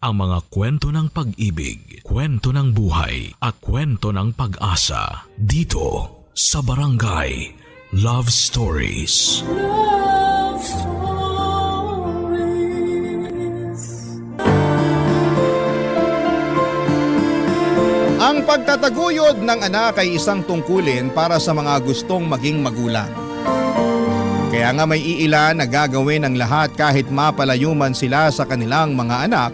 ang mga kwento ng pag-ibig, kwento ng buhay at kwento ng pag-asa dito sa Barangay Love Stories. Love Stories. Ang pagtataguyod ng anak ay isang tungkulin para sa mga gustong maging magulang. Kaya nga may iilan na gagawin ang lahat kahit mapalayo man sila sa kanilang mga anak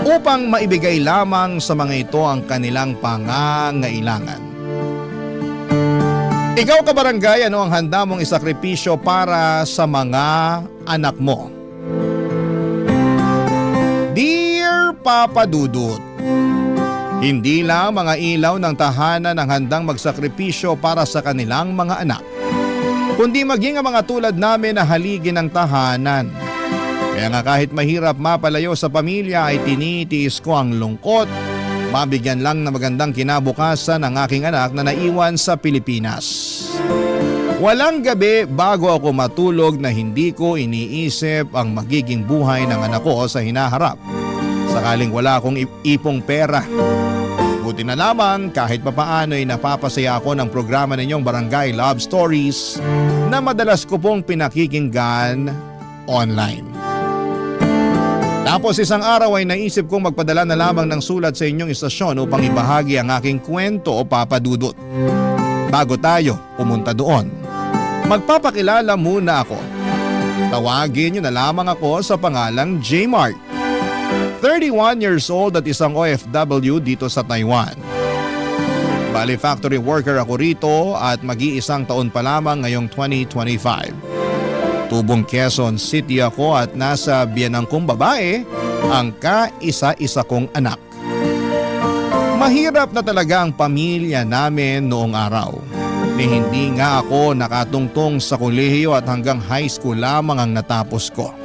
upang maibigay lamang sa mga ito ang kanilang pangangailangan. Ikaw kabarangay, ano ang handa mong isakripisyo para sa mga anak mo? Dear Papa Dudut, hindi lang mga ilaw ng tahanan ang handang magsakripisyo para sa kanilang mga anak, kundi maging ang mga tulad namin na haligi ng tahanan. Kaya nga kahit mahirap mapalayo sa pamilya ay tinitiis ko ang lungkot, mabigyan lang na magandang kinabukasan ang aking anak na naiwan sa Pilipinas. Walang gabi bago ako matulog na hindi ko iniisip ang magiging buhay ng anak ko sa hinaharap. Sakaling wala akong ipong pera. Buti na lamang kahit papaano ay napapasaya ako ng programa ninyong Barangay Love Stories na madalas ko pong pinakikinggan online. Tapos isang araw ay naisip kong magpadala na lamang ng sulat sa inyong istasyon upang ibahagi ang aking kwento o Papa Dudut. Bago tayo pumunta doon, magpapakilala muna ako. Tawagin niyo na lamang ako sa pangalang J-Mart. 31 years old at isang OFW dito sa Taiwan. Bali factory worker ako rito at mag-iisang taon pa lamang ngayong 2025. Tubong Quezon City ako at nasa biyanang kong babae ang kaisa-isa kong anak. Mahirap na talaga ang pamilya namin noong araw. Hindi nga ako nakatungtong sa kolehiyo at hanggang high school lamang ang natapos ko.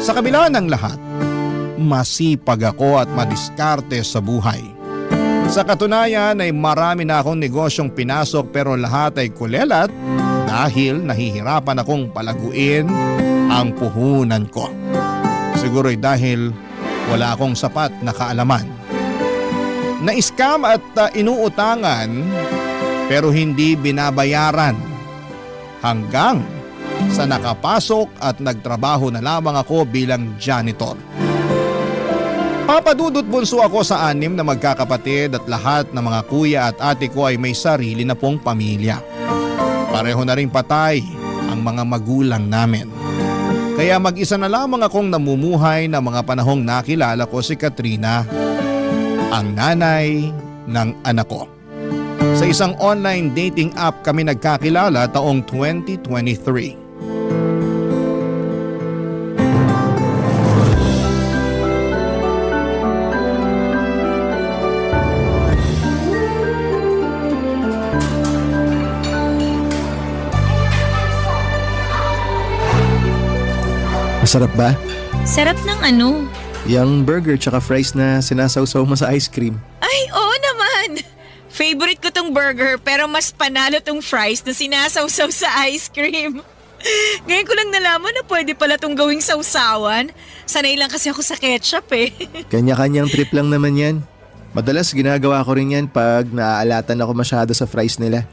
Sa kabila ng lahat, masipag ako at madiskarte sa buhay. Sa katunayan ay marami na akong negosyong pinasok pero lahat ay kulelat dahil nahihirapan akong palaguin ang puhunan ko. Siguro'y dahil wala akong sapat na kaalaman. Na-scam at inuutangan pero hindi binabayaran hanggang sa nakapasok at nagtrabaho na lamang ako bilang janitor. Papadudot bunso ako sa 6 na magkakapatid at lahat ng mga kuya at ate ko ay may sarili na pong pamilya. Pareho na ring patay ang mga magulang namin. Kaya mag-isa na lamang akong namumuhay na mga panahong nakilala ko si Katrina, ang nanay ng anak ko. Sa isang online dating app kami nagkakilala taong 2023. Masarap ba? Sarap ng ano? Yung burger tsaka fries na sinasawsaw mo sa ice cream. Ay, oo naman! Favorite ko tong burger pero mas panalo tong fries na sinasawsaw sa ice cream. Ngayon ko lang nalaman na pwede pala tong gawing sawsawan. Sanay lang kasi ako sa ketchup eh. Kanya-kanyang trip lang naman yan. Madalas ginagawa ko rin yan pag naaalatan ako masyado sa fries nila.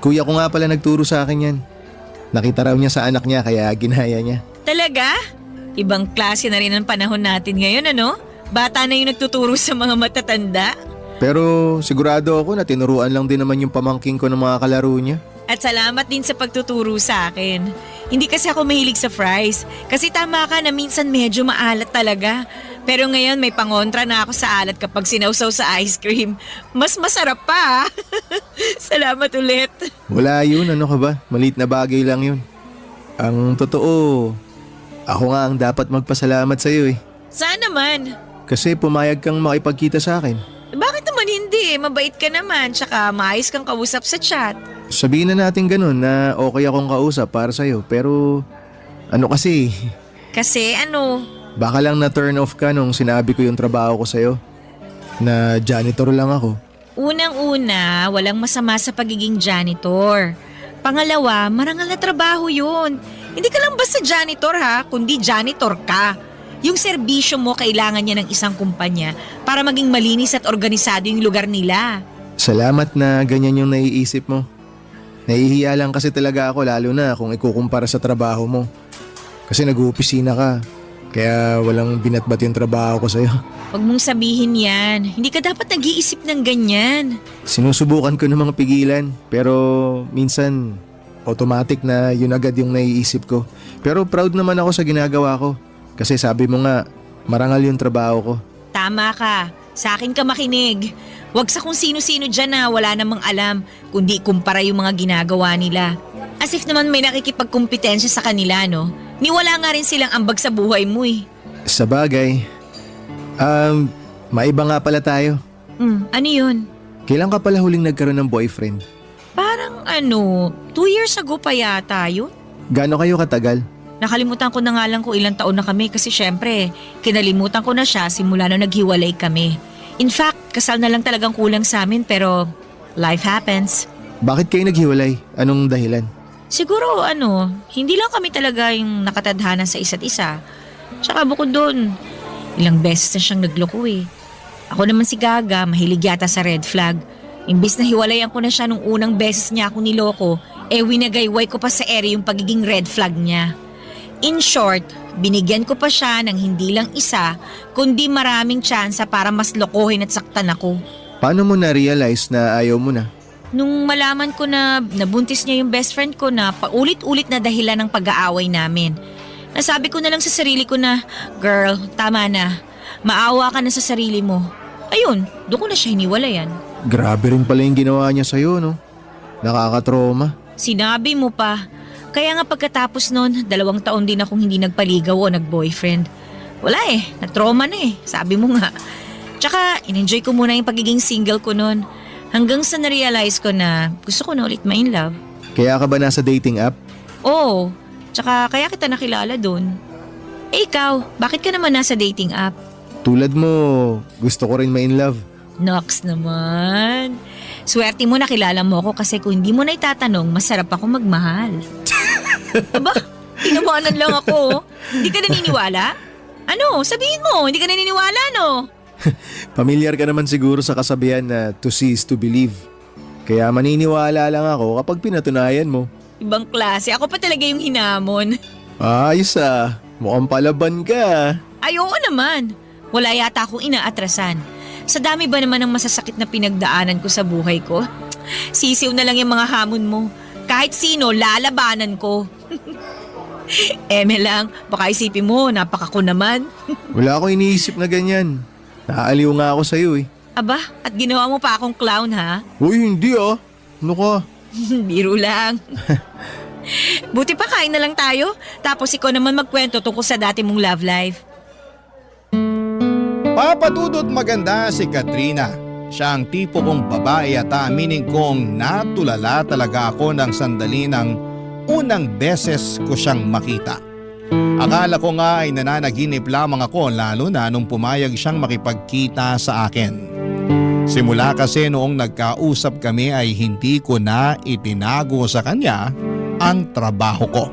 Kuya ko nga pala nagturo sa akin yan. Nakita raw niya sa anak niya kaya ginaya niya. Talaga? Ibang klase na rin ang panahon natin ngayon, ano? Bata na yung nagtuturo sa mga matatanda. Pero sigurado ako na tinuruan lang din naman yung pamangking ko ng mga kalaro niya. At salamat din sa pagtuturo sa akin. Hindi kasi ako mahilig sa fries. Kasi tama ka na minsan medyo maalat talaga. Pero ngayon may pangontra na ako sa alat kapag sinawsaw sa ice cream. Mas masarap pa. Salamat ulit. Wala yun, ano ka ba? Maliit na bagay lang yun. Ang totoo, ako nga ang dapat magpasalamat sa iyo eh. Saan naman? Kasi pumayag kang makipagkita sa akin. Bakit naman hindi? Mabait ka naman, tsaka maayos kang kausap sa chat. Sabihin na natin ganun na okay akong kausap para sa'yo. Pero ano kasi, Kasi ano? baka lang na turn off ka nung sinabi ko yung trabaho ko sa'yo. Na janitor lang ako. Unang-una, walang masama sa pagiging janitor. Pangalawa, marangal na trabaho yun. Hindi ka lang basta janitor ha, kundi janitor ka. Yung serbisyo mo kailangan niya ng isang kumpanya para maging malinis at organisado yung lugar nila. Salamat na ganyan yung naiisip mo. Nahihiya lang kasi talaga ako lalo na kung ikukumpara sa trabaho mo. Kasi nag-uopisina ka. Kaya walang binatbat yung trabaho ko sa'yo. Huwag mong sabihin yan. Hindi ka dapat nag-iisip ng ganyan. Sinusubukan ko namang pigilan. Pero minsan automatic na yun agad yung naiisip ko. Pero proud naman ako sa ginagawa ko. Kasi sabi mo nga, marangal yung trabaho ko. Tama ka. Sa akin ka makinig. Huwag sa kung sino-sino dyan na wala namang alam, kundi kumpara yung mga ginagawa nila. As if naman may nakikipagkumpetensya sa kanila, no? Niwala nga rin silang ambag sa buhay mo eh. Sa bagay, maiba nga pala tayo. Ano yun? Kailan ka pala huling nagkaroon ng boyfriend? Parang 2 years ago pa yata yun. Gaano kayo katagal? Nakalimutan ko na nga lang kung ilang taon na kami kasi syempre, kinalimutan ko na siya simula na naghiwalay kami. In fact, kasal na lang talagang kulang sa amin pero life happens. Bakit kayo naghiwalay? Anong dahilan? Siguro hindi lang kami talaga yung nakatadhana sa isa't isa. Tsaka bukod doon, ilang beses na siyang nagloko eh. Ako naman si Gaga, mahilig yata sa red flag. Imbis na hiwalayan ko na siya nung unang beses niya ako niloko, winagayway ko pa sa ere yung pagiging red flag niya. In short, binigyan ko pa siya ng hindi lang isa, kundi maraming tsansa para mas lokohin at saktan ako. Paano mo na-realize na ayaw mo na? Nung malaman ko na nabuntis niya yung best friend ko na paulit-ulit na dahilan ng pag-aaway namin. Nasabi ko na lang sa sarili ko na, girl, tama na. Maawa ka na sa sarili mo. Ayun, doon ko na siya hiniwalayan. Grabe rin pala yung ginawa niya sa'yo, no? Nakakatroma. Sinabi mo pa. Kaya nga pagkatapos nun, 2 taon din akong hindi nagpaligaw o nag-boyfriend. Wala na-trauma na sabi mo nga. Tsaka, in-enjoy ko muna yung pagiging single ko nun. Hanggang sa na-realize ko na gusto ko na ulit ma-in love. Kaya ka ba nasa dating app? Oo, tsaka kaya kita nakilala dun. Ikaw, bakit ka naman nasa dating app? Tulad mo, gusto ko rin ma-in love. Nox naman. Swerte mo nakilala mo ako kasi kung hindi mo na itatanong, masarap ako magmahal. Aba, tinawanan lang ako. Hindi ka naniniwala? Ano, sabihin mo, hindi ka naniniwala, no? Pamilyar ka naman siguro sa kasabihan na to see is to believe. Kaya maniniwala lang ako kapag pinatunayan mo. Ibang klase, ako pa talaga yung hinamon. Ayos mukhang palaban ka. Ay, oo naman. Wala yata akong inaatrasan. Sa dami ba naman ng masasakit na pinagdaanan ko sa buhay ko? Sisiw na lang yung mga hamon mo. Kahit sino, lalabanan ko. Lang, baka isipin mo, napakako naman. Wala akong iniisip na ganyan. Naaliw nga ako sa'yo Aba, at ginawa mo pa akong clown ha? Uy, hindi Ano ka? Biro lang. Buti pa kain na lang tayo, tapos ikaw naman magkwento tungkol sa dati mong love life. Papadudot maganda si Katrina. Siya ang tipo kong babae at aminin kong natulala talaga ako ng sandali ng unang beses ko siyang makita. Akala ko nga ay nananaginip lamang ako lalo na nung pumayag siyang makipagkita sa akin. Simula kasi noong nagkausap kami ay hindi ko na itinago sa kanya ang trabaho ko.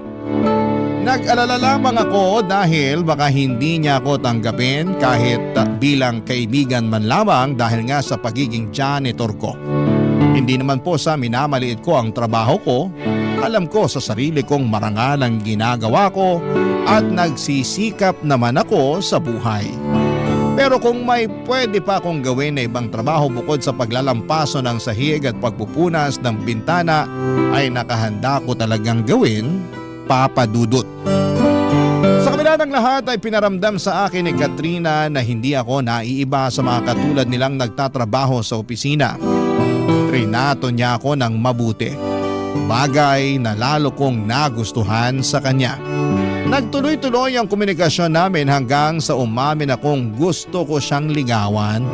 Nag-alala lamang ako dahil baka hindi niya ako tanggapin kahit bilang kaibigan man lamang dahil nga sa pagiging janitor ko. Hindi naman po sa minamaliit ko ang trabaho ko. Alam ko sa sarili kong marangal ang ginagawa ko at nagsisikap naman ako sa buhay. Pero kung may pwede pa akong gawin na ibang trabaho bukod sa paglalampaso ng sahig at pagpupunas ng bintana ay nakahanda ko talagang gawin, Papadudot. Sa kabila ng lahat ay pinaramdam sa akin ni Katrina na hindi ako naiiba sa mga katulad nilang nagtatrabaho sa opisina. Trinato niya ako ng mabuti. Bagay na lalo kong nagustuhan sa kanya. Nagtuloy-tuloy ang komunikasyon namin hanggang sa umamin akong gusto ko siyang ligawan.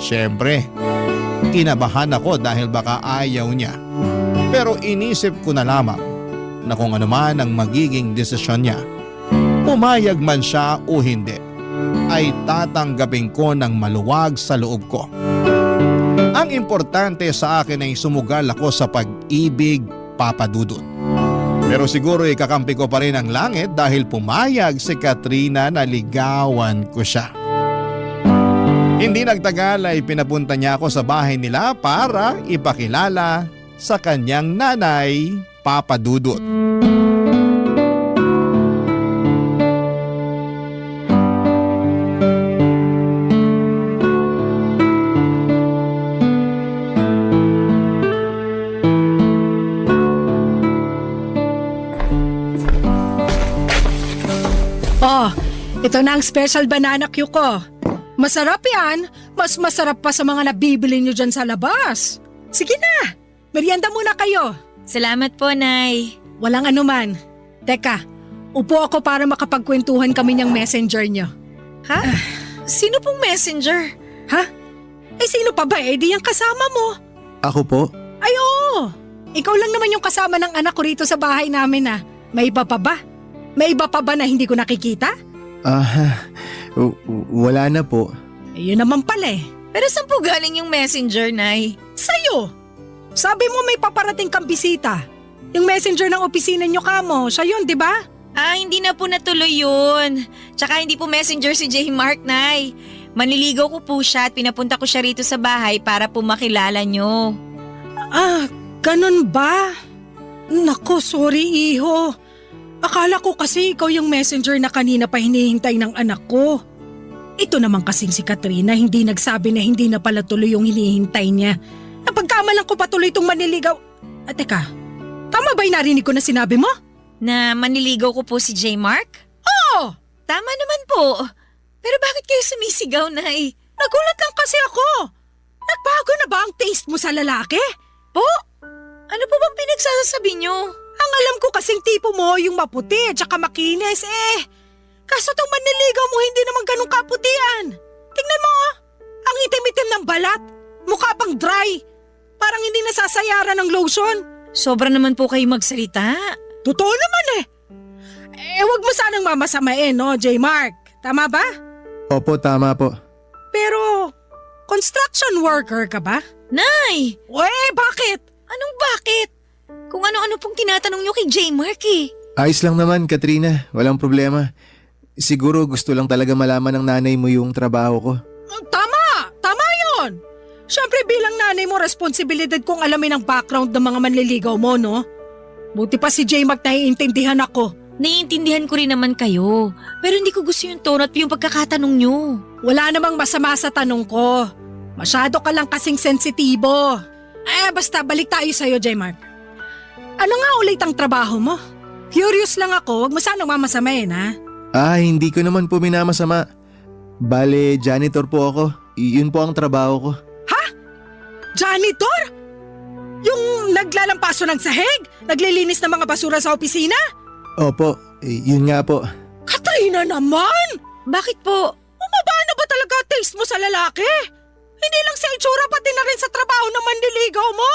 Siyempre, kinabahan ako dahil baka ayaw niya. Pero inisip ko na lamang na kung ano man ang magiging desisyon niya, pumayag man siya o hindi, ay tatanggapin ko ng maluwag sa loob ko. Ang importante sa akin ay sumugal ako sa pag-ibig, Papadudot. Pero siguro ikakampi ko pa rin ang langit dahil pumayag si Katrina na ligawan ko siya. Hindi nagtagal ay pinapunta niya ako sa bahay nila para ipakilala sa kanyang nanay, Papa Dudut. Oh, ito na ang special banana cue ko. Masarap yan. Mas masarap pa sa mga nabibili nyo dyan sa labas. Sige na, merienda muna kayo. Salamat po, Nay. Walang anuman. Teka, upo ako para makapagkwentuhan kami ng messenger nyo. Ha? Sino pong messenger? Ha? Eh sino pa ba di yung kasama mo? Ako po? Ay oo, ikaw lang naman yung kasama ng anak ko rito sa bahay namin ah. May iba pa ba? May iba pa ba na hindi ko nakikita? Wala na po. Yun naman pala eh. Pero saan po galing yung messenger, Nay? Sa'yo! Sabi mo may paparating kang bisita. Yung messenger ng opisina nyo kamo, siya yun, di ba? Hindi na po natuloy yun. Tsaka hindi po messenger si J. Mark, Nay. Manliligaw ko po siya at pinapunta ko siya rito sa bahay para po makilala nyo. Ganun ba? Nako, sorry iho. Akala ko kasi ikaw yung messenger na kanina pa hinihintay ng anak ko. Ito naman kasing si Katrina hindi nagsabi na hindi na pala tuloy yung hinihintay niya. Napagkamalan ko pa tuloy itong manliligaw. Teka, tama ba yung narinig ko na sinabi mo? Na manliligaw ko po si J. Mark? Oo! Tama naman po. Pero bakit kayo sumisigaw, Nay? Nagulat lang kasi ako. Nagbago na ba ang taste mo sa lalaki? Po? Ano po bang pinagsasabi nyo? Ang alam ko kasing tipo mo yung maputi at saka makinis eh. Kaso tong manliligaw mo hindi naman ganun kaputian. Tingnan mo oh, ang itim-itim ng balat. Mukha pang dry. Parang hindi nasasayaran ng lotion. Sobra naman po kayo magsalita. Totoo naman eh. Wag mo sanang mamasamain no, J. Mark. Tama ba? Opo, tama po. Pero, construction worker ka ba? Nay! Bakit? Anong bakit? Kung ano-ano pong tinatanong nyo kay J. Mark eh. Ayos lang naman, Katrina. Walang problema. Siguro gusto lang talaga malaman ng nanay mo yung trabaho ko. Tama! Tama yun! Siyempre bilang nanay mo, responsibilidad kong alamin ang background ng mga manliligaw mo, no? Buti pa si J. Mark naiintindihan ako. Naiintindihan ko rin naman kayo. Pero hindi ko gusto yung tono at yung pagkakatanong nyo. Wala namang masama sa tanong ko. Masyado ka lang kasing sensitibo. Basta balik tayo sa'yo, J. Mark. Ano nga ulit ang trabaho mo? Curious lang ako, wag mo sanang mamasamain ha? Hindi ko naman po minamasama. Bale, janitor po ako. Yun po ang trabaho ko. Janitor? Yung naglalampaso ng sahig? Naglilinis ng mga basura sa opisina? Opo, yun nga po. Katrina naman! Bakit po? Bumaba na ba talaga taste mo sa lalaki? Hindi lang sa itsura pati na rin sa trabaho ng manliligaw mo.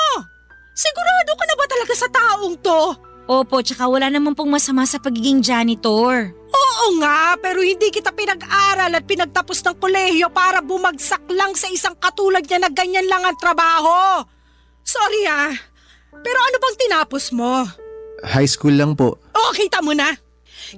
Sigurado ka na ba talaga sa taong to? Opo, tsaka wala naman pong masama sa pagiging janitor. Oo nga, pero hindi kita pinag-aral at pinagtapos ng kolehiyo para bumagsak lang sa isang katulad niya na ganyan lang ang trabaho. Sorry pero ano bang tinapos mo? High school lang po. Kita mo na.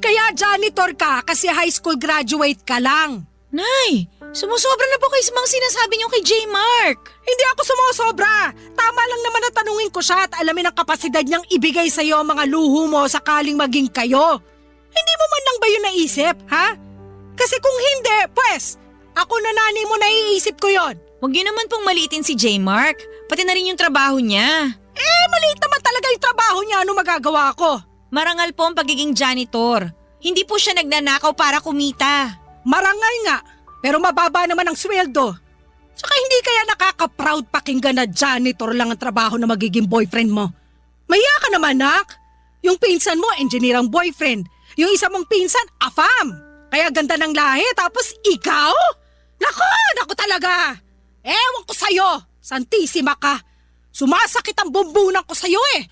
Kaya janitor ka kasi high school graduate ka lang. Nay, sumusobra na po kayo sa mga sinasabi niyo kay J. Mark. Hindi ako sumusobra. Tama lang naman na tanungin ko siya at alamin ang kapasidad niyang ibigay sa iyo ang mga luho mo sakaling maging kayo. Hindi mo man lang ba yun naisip, ha? Kasi kung hindi, pues, ako na nanay mo naiisip ko yon. Huwag niyo naman pong maliitin si J. Mark. Pati na rin yung trabaho niya. Maliit naman talaga yung trabaho niya. Ano magagawa ko? Marangal po ang pagiging janitor. Hindi po siya nagnanakaw para kumita. Marangal nga, pero mababa naman ang sweldo. Saka hindi kaya nakaka-proud pakinggan na janitor lang ang trabaho na magiging boyfriend mo. Maya ka naman, nak. Yung pinsan mo, engineer ang boyfriend. Yung isa mong pinsan, afam. Kaya ganda ng lahi, tapos ikaw? Naku talaga. Ewan ko sa'yo, santisima ka. Sumasakit ang bumbunan ko sa'yo eh.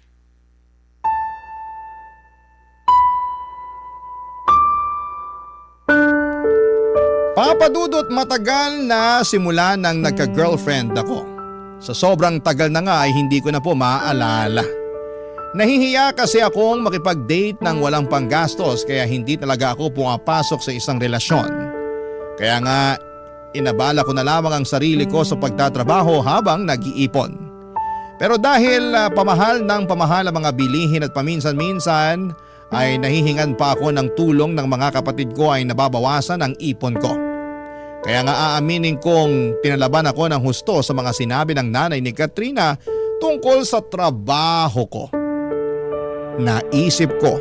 Papa Dudut, matagal na simula nang nagka-girlfriend ako. Sa sobrang tagal na nga ay hindi ko na po maaalala. Nahihiya kasi akong makipag-date ng walang panggastos kaya hindi talaga ako pumapasok sa isang relasyon. Kaya nga inabala ko na lamang ang sarili ko sa pagtatrabaho habang nag-iipon. Pero dahil pamahal ang mga bilihin at paminsan-minsan ay nahihingan pa ako ng tulong ng mga kapatid ko ay nababawasan ang ipon ko. Kaya nga aaminin kong tinalaban ako ng husto sa mga sinabi ng nanay ni Katrina tungkol sa trabaho ko. Naisip ko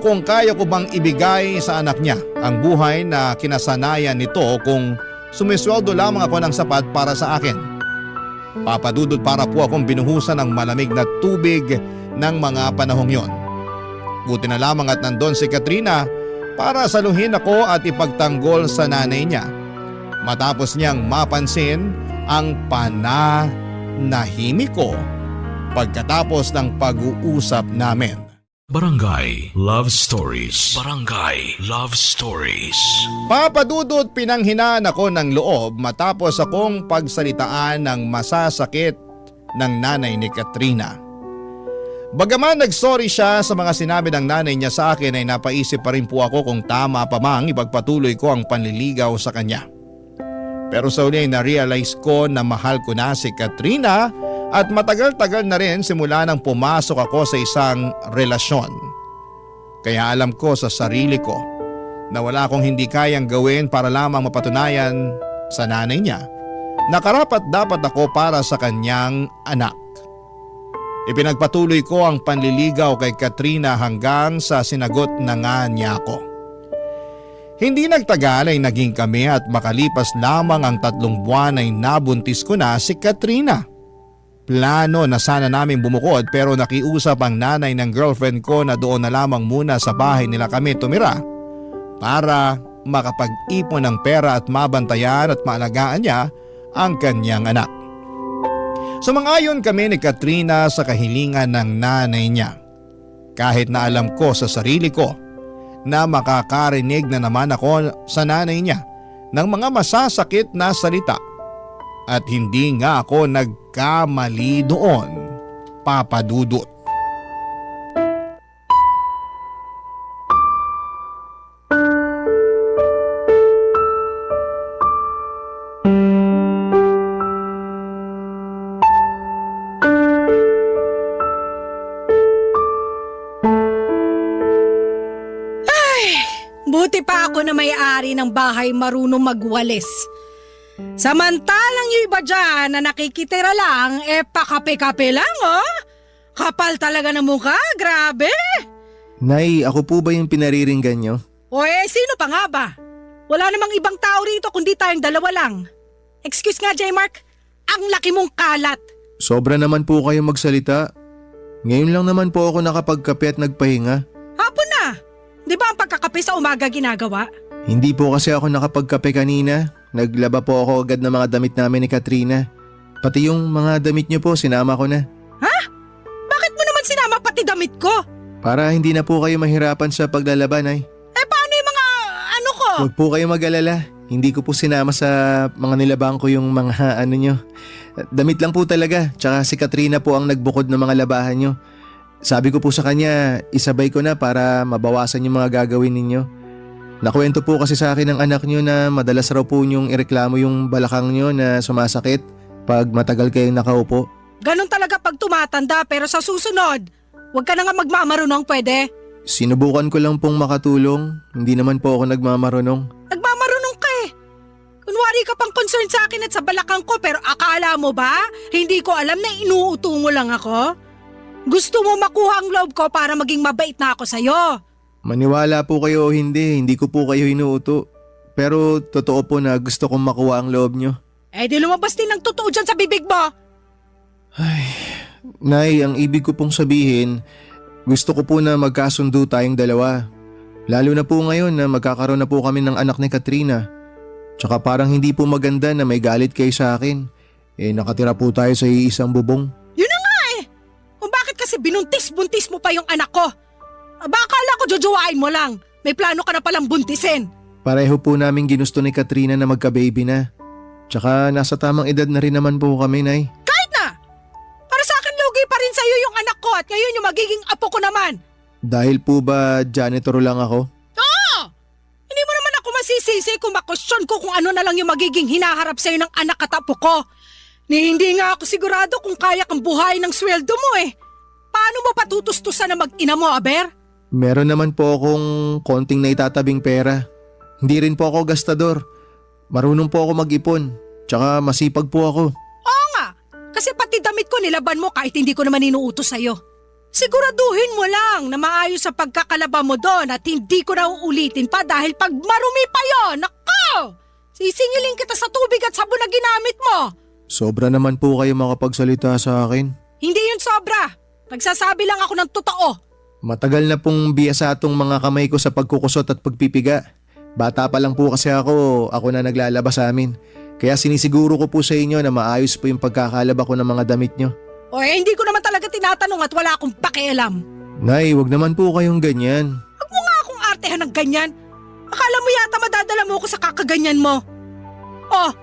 kung kaya ko bang ibigay sa anak niya ang buhay na kinasanayan nito kung sumisweldo lamang ako ng sapat para sa akin. Papadudod para po akong binuhusan ng malamig na tubig ng mga panahong yon. Buti na lamang at nandun si Katrina para saluhin ako at ipagtanggol sa nanay niya. Matapos niyang mapansin ang pananahimik ko pagkatapos ng pag-uusap namin. Barangay Love Stories. Barangay Love Stories. Papadudot pinanghinaan ako ng loob matapos akong pagsalitaan ng masasakit ng nanay ni Katrina. Bagaman nagsorry siya sa mga sinabi ng nanay niya sa akin ay napaisip pa rin po ako kung tama pa mang ipagpatuloy ko ang panliligaw sa kanya. Pero sa uli ay na-realize ko na mahal ko na si Katrina at matagal-tagal na rin simula nang pumasok ako sa isang relasyon. Kaya alam ko sa sarili ko na wala akong hindi kayang gawin para lamang mapatunayan sa nanay niya na karapat dapat ako para sa kanyang anak. Ipinagpatuloy ko ang panliligaw kay Katrina hanggang sa sinagot na nga niya ako. Hindi nagtagal ay naging kami at makalipas lamang ang 3 buwan ay nabuntis ko na si Katrina. Plano na sana naming bumukod pero nakiusap ang nanay ng girlfriend ko na doon na lamang muna sa bahay nila kami tumira para makapag-ipon ng pera at mabantayan at maalagaan niya ang kanyang anak. Sumang-ayon kami ni Katrina sa kahilingan ng nanay niya. Kahit na alam ko sa sarili ko na makakarinig na naman ako sa nanay niya ng mga masasakit na salita. At hindi nga ako nagkamali doon, papadudot. Buti pa ako na may-ari ng bahay marunong magwalis. Samantalang yung iba dyan na nakikitira lang, pakape-kape lang, oh. Kapal talaga ng mukha, grabe. Nay, ako po ba yung pinariringgan nyo? O sino pa nga ba? Wala namang ibang tao rito kundi tayong dalawa lang. Excuse nga, J-Mark, ang laki mong kalat. Sobra naman po kayo magsalita. Ngayon lang naman po ako nakapagkape at nagpahinga. Hapon na. Di ba ang pagkakape sa umaga ginagawa? Hindi po kasi ako nakapagkape kanina. Naglaba po ako agad ng mga damit namin ni Katrina. Pati yung mga damit niyo po, sinama ko na. Ha? Bakit mo naman sinama pati damit ko? Para hindi na po kayo mahirapan sa paglalaba, Nay. Paano yung mga ano ko? Huwag po kayo mag-alala. Hindi ko po sinama sa mga nilabang ko yung mga ano nyo. Damit lang po talaga. Tsaka si Katrina po ang nagbukod ng mga labahan nyo. Sabi ko po sa kanya, isabay ko na para mabawasan yung mga gagawin ninyo. Nakwento po kasi sa akin ng anak nyo na madalas raw po nyong ireklamo yung balakang nyo na sumasakit pag matagal kayong nakaupo. Ganon talaga pag tumatanda pero sa susunod, huwag ka na nga magmamarunong pwede. Sinubukan ko lang pong makatulong. Hindi naman po ako nagmamarunong. Nagmamarunong ka eh. Kunwari ka pang concern sa akin at sa balakang ko pero akala mo ba? Hindi ko alam na inuuto mo lang ako? Gusto mo makuha ang loob ko para maging mabait na ako sa'yo. Maniwala po kayo o hindi ko po kayo hinuuto. Pero totoo po na gusto kong makuha ang loob nyo. Di lumabas din ng totoo dyan sa bibig mo. Ay, Nay, ang ibig ko pong sabihin, gusto ko po na magkasundo tayong dalawa. Lalo na po ngayon na magkakaroon na po kami ng anak ni Katrina. Tsaka parang hindi po maganda na may galit kayo sa akin. Nakatira po tayo sa iisang bubong. Yun na nga eh. Kung bakit kasi binuntis-buntis mo pa yung anak ko. Akala ko jojowain mo lang. May plano ka na palang buntisin. Pareho po namin ginusto ni Katrina na magka-baby na. Tsaka nasa tamang edad na rin naman po kami, Nay. Kahit na! Para sa akin lugi pa rin sa'yo yung ko at ngayon yung magiging apo ko naman. Dahil po ba janitor lang ako? Hindi mo naman ako masisisi kung makwestiyon ko kung ano na lang yung magiging hinaharap sa'yo ng anak at apo ko. Hindi nga ako sigurado kung kaya kang buhayin ng sweldo mo eh. Paano mo patutustusan na mag-ina mo, Aber? Meron naman po akong konting naitatabing pera. Hindi rin po ako gastador. Marunong po ako mag-ipon. Tsaka masipag po ako. Oo nga, kasi pati damit ko nilaban mo kahit hindi ko naman inuutos sa'yo. Siguraduhin mo lang na maayos sa pagkakalaba mo doon at hindi ko na uulitin pa dahil pag marumi pa yon, nako! Sisingilin kita sa tubig at sabon na ginamit mo. Sobra naman po kayo makapagsalita sa akin. Hindi yun sobra. Nagsasabi lang ako ng totoo. Matagal na pong biyasa tong mga kamay ko sa pagkukusot at pagpipiga. Bata pa lang po kasi ako na naglalaba sa amin. Kaya sinisiguro ko po sa inyo na maayos po yung pagkakalaba ko ng mga damit nyo. O hindi ko naman talaga tinatanong at wala akong pakialam. Nay, wag naman po kayong ganyan. Huwag mo nga akong artehan ng ganyan. Akala mo yata madadala mo ako sa kakaganyan mo. Oh,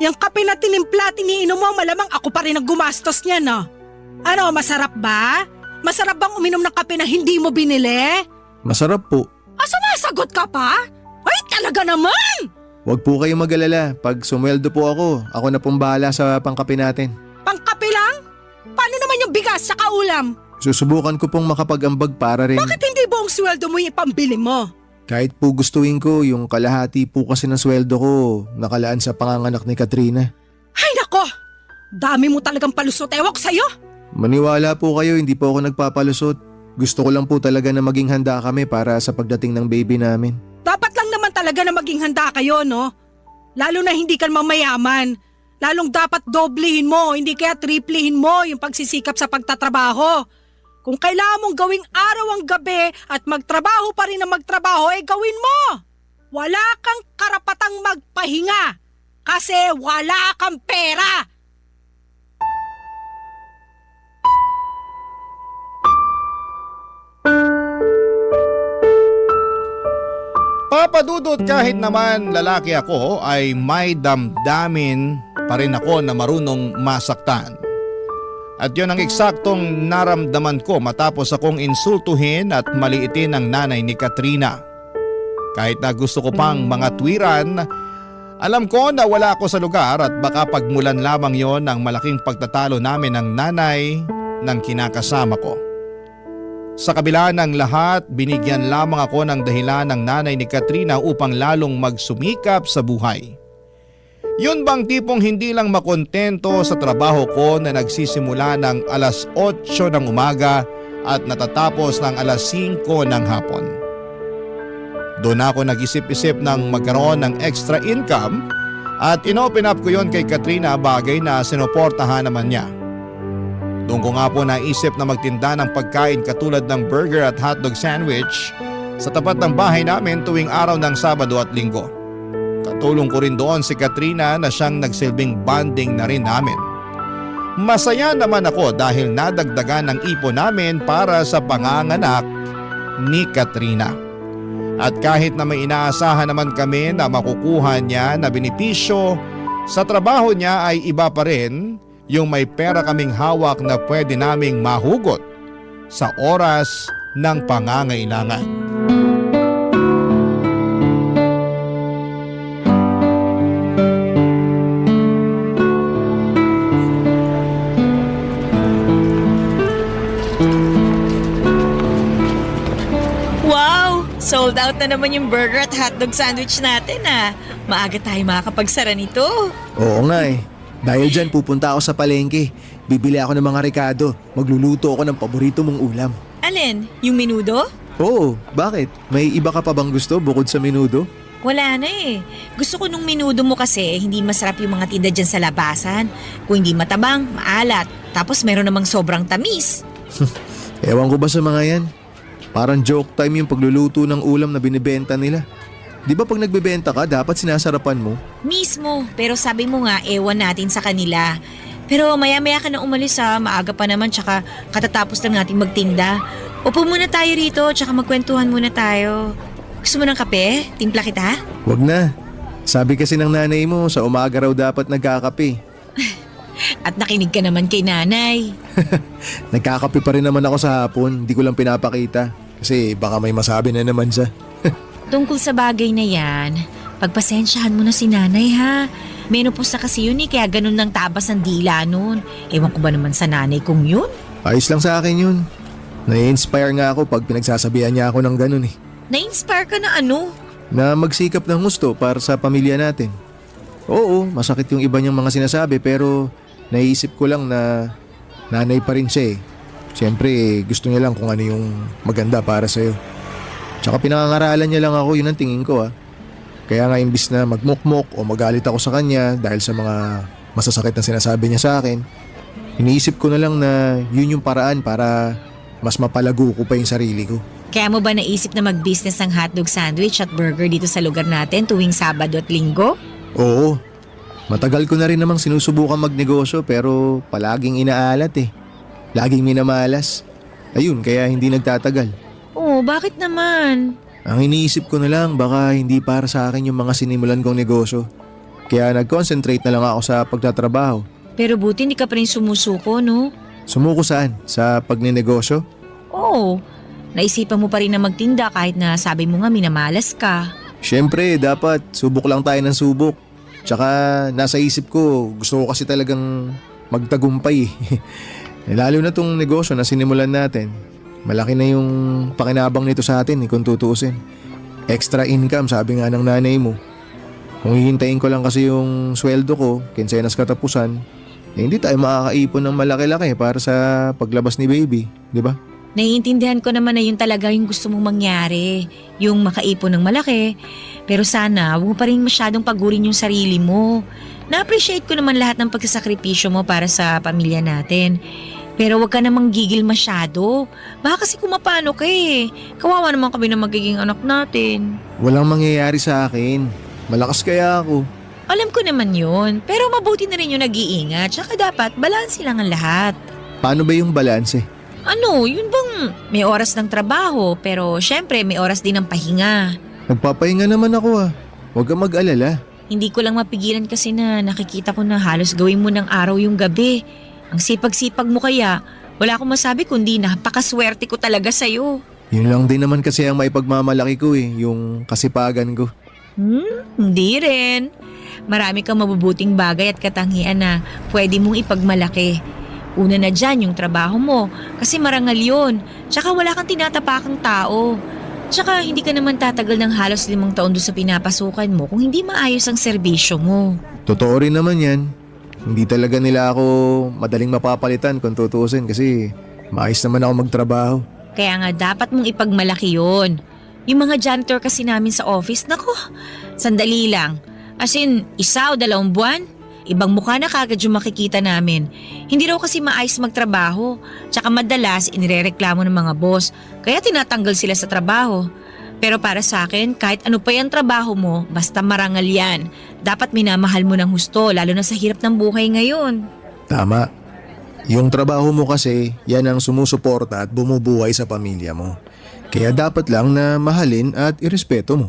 yung kape na tinimpla, tiniinom mo, malamang ako pa rin ang gumastos niyan, no? Ano, masarap ba? Masarap bang uminom ng kape na hindi mo binili? Masarap po. Sumasagot ka pa? Ay, talaga naman! Wag po kayong mag-alala. Pag sumweldo po ako na pong bahala sa pangkape natin. Pangkape lang? Paano naman yung bigas sa ulam? Susubukan ko pong makapag-ambag para rin. Bakit hindi buong sweldo mo yung ipambili mo? Kahit po gustuin ko, yung kalahati po kasi ng sweldo ko nakalaan sa panganganak ni Katrina. Ay nako! Dami mo talagang palusot, ewan ko sa'yo! Maniwala po kayo, hindi po ako nagpapalusot. Gusto ko lang po talaga na maging handa kami para sa pagdating ng baby namin. Dapat lang naman talaga na maging handa kayo, no? Lalo na hindi ka naman mayaman. Lalong dapat doblehin mo, hindi kaya triplehin mo yung pagsisikap sa pagtatrabaho. Kung kailangan mong gawing araw ang gabi at magtrabaho pa rin na magtrabaho, gawin mo! Wala kang karapatang magpahinga kasi wala kang pera! Papadudot, kahit naman lalaki ako ay may damdamin pa rin ako na marunong masaktan. At yun ang eksaktong naramdaman ko matapos akong insultuhin at maliitin ang nanay ni Katrina. Kahit na gusto ko pang mga tuwiran, alam ko na wala ako sa lugar at baka pagmulan lamang yon ng malaking pagtatalo namin ng nanay ng kinakasama ko. Sa kabila ng lahat, binigyan lamang ako ng dahilan ng nanay ni Katrina upang lalong magsumikap sa buhay. Yun bang tipong hindi lang makontento sa trabaho ko na nagsisimula ng alas 8 ng umaga at natatapos ng alas 5 ng hapon. Doon ako nag-isip-isip ng magkaroon ng extra income at inopen up ko yon kay Katrina, bagay na sinuportahan naman niya. Doon ko nga po naisip na magtinda ng pagkain katulad ng burger at hotdog sandwich sa tapat ng bahay namin tuwing araw ng Sabado at Linggo. Katulong ko rin doon si Katrina na siyang nagsilbing bonding na rin namin. Masaya naman ako dahil nadagdagan ng ipon namin para sa panganganak ni Katrina. At kahit na may inaasahan naman kami na makukuha niya na benepisyo, sa trabaho niya ay iba pa rin yung may pera kaming hawak na pwede naming mahugot sa oras ng pangangailangan. Wow! Sold out na naman yung burger at hotdog sandwich natin ah. Maaga tayo makakapagsara nito. Oo nga eh. Dahil dyan pupunta ako sa palengke. Bibili ako ng mga rekado. Magluluto ako ng paborito mong ulam. Alin? Yung menudo? Oo, bakit? May iba ka pa bang gusto bukod sa menudo? Wala na eh. Gusto ko nung menudo mo kasi hindi masarap yung mga tinda dyan sa labasan. Kung hindi matabang, maalat. Tapos meron namang sobrang tamis. Ewan ko ba sa mga yan? Parang joke time yung pagluluto ng ulam na binibenta nila. Di ba pag nagbebenta ka, dapat sinasarapan mo? Mismo, pero sabi mo nga, ewan natin sa kanila. Pero maya-maya ka na umalis ha, maaga pa naman tsaka katatapos lang natin magtinda. Upo muna tayo rito tsaka magkwentuhan muna tayo. Gusto mo ng kape? Timpla kita? Wag na. Sabi kasi ng nanay mo, sa umaga raw dapat nagkakape. At nakinig ka naman kay nanay. Nagkakape pa rin naman ako sa hapon, hindi ko lang pinapakita. Kasi baka may masabi na naman siya. Tungkol sa bagay na yan, pagpasensyahan mo na si nanay ha. Menopause na kasi yun kaya ganun ng tabas ng dila nun. Ewan ko ba naman sa nanay kung yun? Ayos lang sa akin yun. Na-inspire nga ako pag pinagsasabihan niya ako ng ganun eh. Na-inspire ka na ano? Na magsikap ng gusto para sa pamilya natin. Oo, masakit yung iba niyang mga sinasabi pero naiisip ko lang na nanay pa rin siya eh. Siyempre gusto niya lang kung ano yung maganda para sa'yo. Tsaka pinangangaralan niya lang ako, yun ang tingin ko ah. Kaya nga imbis na magmukmok o magalit ako sa kanya dahil sa mga masasakit na sinasabi niya sa akin, iniisip ko na lang na yun yung paraan para mas mapalago ko pa yung sarili ko. Kaya mo ba naisip na mag-business ng hotdog sandwich at burger dito sa lugar natin tuwing Sabado at Linggo? Oo, matagal ko na rin namang sinusubukan magnegosyo pero palaging inaalat eh. Laging minamalas. Ayun, kaya hindi nagtatagal. Oo, bakit naman? Ang iniisip ko na lang baka hindi para sa akin yung mga sinimulan kong negosyo. Kaya nag-concentrate na lang ako sa pagtatrabaho. Pero buti hindi ka pa rin sumusuko, no? Sumuko saan? Sa pagninegosyo? Oo, naisipan mo pa rin na magtinda kahit na sabi mo nga minamalas ka. Siyempre, dapat subok lang tayo ng subok. Tsaka nasa isip ko, gusto ko kasi talagang magtagumpay. Lalo na tong negosyo na sinimulan natin. Malaki na yung pakinabang nito sa atin kung tutuusin. Extra income sabi nga ng nanay mo. Kung hihintayin ko lang kasi yung sweldo ko, kinsenas katapusan, hindi tayo makakaipon ng malaki-laki para sa paglabas ni baby, di ba? Naiintindihan ko naman na yun talaga yung gusto mong mangyari, yung makaipon ng malaki. Pero sana, huwag mo pa rin masyadong pagurin yung sarili mo. Na-appreciate ko naman lahat ng pagsasakripisyo mo para sa pamilya natin. Pero huwag ka namang gigil masyado. Baka kasi kumapano ka eh. Kawawa naman kami na magiging anak natin. Walang mangyayari sa akin. Malakas kaya ako. Alam ko naman yun. Pero mabuti na rin yung nag-iingat. Tsaka dapat balanse lang ang lahat. Paano ba yung balanse? Ano, yun bang may oras ng trabaho pero syempre may oras din ng pahinga. Nagpapahinga naman ako ah. Huwag kang mag-alala. Hindi ko lang mapigilan kasi na nakikita ko na halos gawin mo ng araw yung gabi. Ang sipag-sipag mo kaya, wala akong masabi kundi napakaswerte ko talaga sa'yo. Yun lang din naman kasi ang maipagmamalaki ko eh, yung kasipagan ko. Hindi rin. Marami kang mabubuting bagay at katangian na pwede mong ipagmalaki. Una na dyan yung trabaho mo kasi marangal yun. Tsaka wala kang tinatapakang tao. Tsaka hindi ka naman tatagal ng halos 5 taon doon sa pinapasukan mo kung hindi maayos ang serbisyo mo. Totoo rin naman yan. Hindi talaga nila ako madaling mapapalitan kung tutuusin kasi maayos naman ako magtrabaho. Kaya nga dapat mong ipagmalaki yun. Yung mga janitor kasi namin sa office, nako, sandali lang. As in, 1 o 2 buwan, ibang mukha na kagad yung makikita namin. Hindi raw kasi maayos magtrabaho. Tsaka madalas inirereklamo ng mga boss, kaya tinatanggal sila sa trabaho. Pero para sa akin, kahit ano pa yung trabaho mo, basta marangal yan. Dapat minamahal mo ng husto, lalo na sa hirap ng buhay ngayon. Tama. Yung trabaho mo kasi, yan ang sumusuporta at bumubuhay sa pamilya mo. Kaya dapat lang na mahalin at irespeto mo.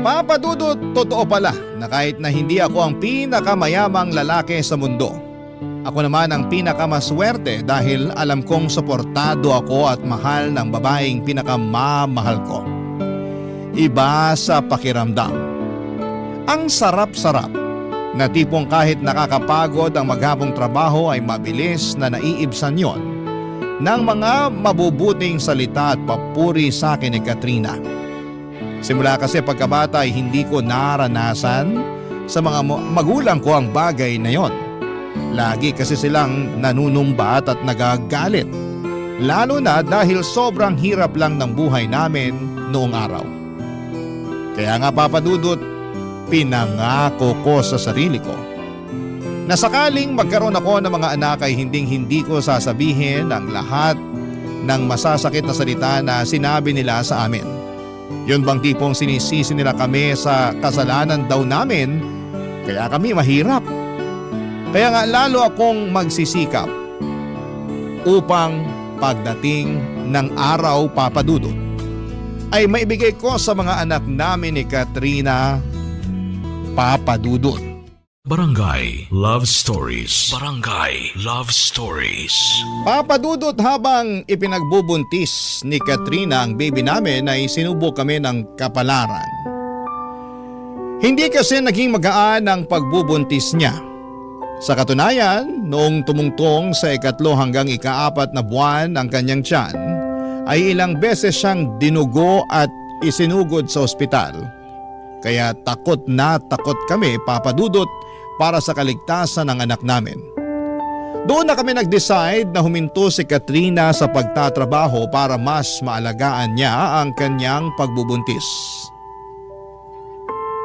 Papa Dudut, totoo pala na kahit na hindi ako ang pinakamayamang lalaki sa mundo, ako naman ang pinakamaswerte dahil alam kong suportado ako at mahal ng babaeng pinakamamahal ko. Iba sa pakiramdam. Ang sarap-sarap na tipong kahit nakakapagod ang maghapong trabaho ay mabilis na naiibsan yon ng mga mabubuting salita at papuri sa akin ni Katrina. Simula kasi pagkabata ay hindi ko naranasan sa mga magulang ko ang bagay na yon. Lagi kasi silang nanunumbat at nagagalit. Lalo na dahil sobrang hirap lang ng buhay namin noong araw. Kaya nga Papa Dudut, pinangako ko sa sarili ko na sakaling magkaroon ako ng mga anak ay hindi ko sasabihin ang lahat ng masasakit na salita na sinabi nila sa amin. Yun bang tipong sinisisi nila kami sa kasalanan daw namin kaya kami mahirap. Kaya nga lalo akong magsisikap upang pagdating ng araw, Papa Dudut, ay maibigay ko sa mga anak namin ni Katrina, Papa Dudut. Barangay Love Stories. Barangay Love Stories. Papa Dudut, habang ipinagbubuntis ni Katrina ang baby namin ay sinubok kami ng kapalaran. Hindi kasi naging magaan ang pagbubuntis niya. Sa katunayan, noong tumungtong sa 3 hanggang 4 na buwan ang kanyang tiyan, ay ilang beses siyang dinugo at isinugod sa ospital. Kaya takot na takot kami, Papa Dudut, para sa kaligtasan ng anak namin. Doon na kami nag-decide na huminto si Katrina sa pagtatrabaho para mas maalagaan niya ang kanyang pagbubuntis.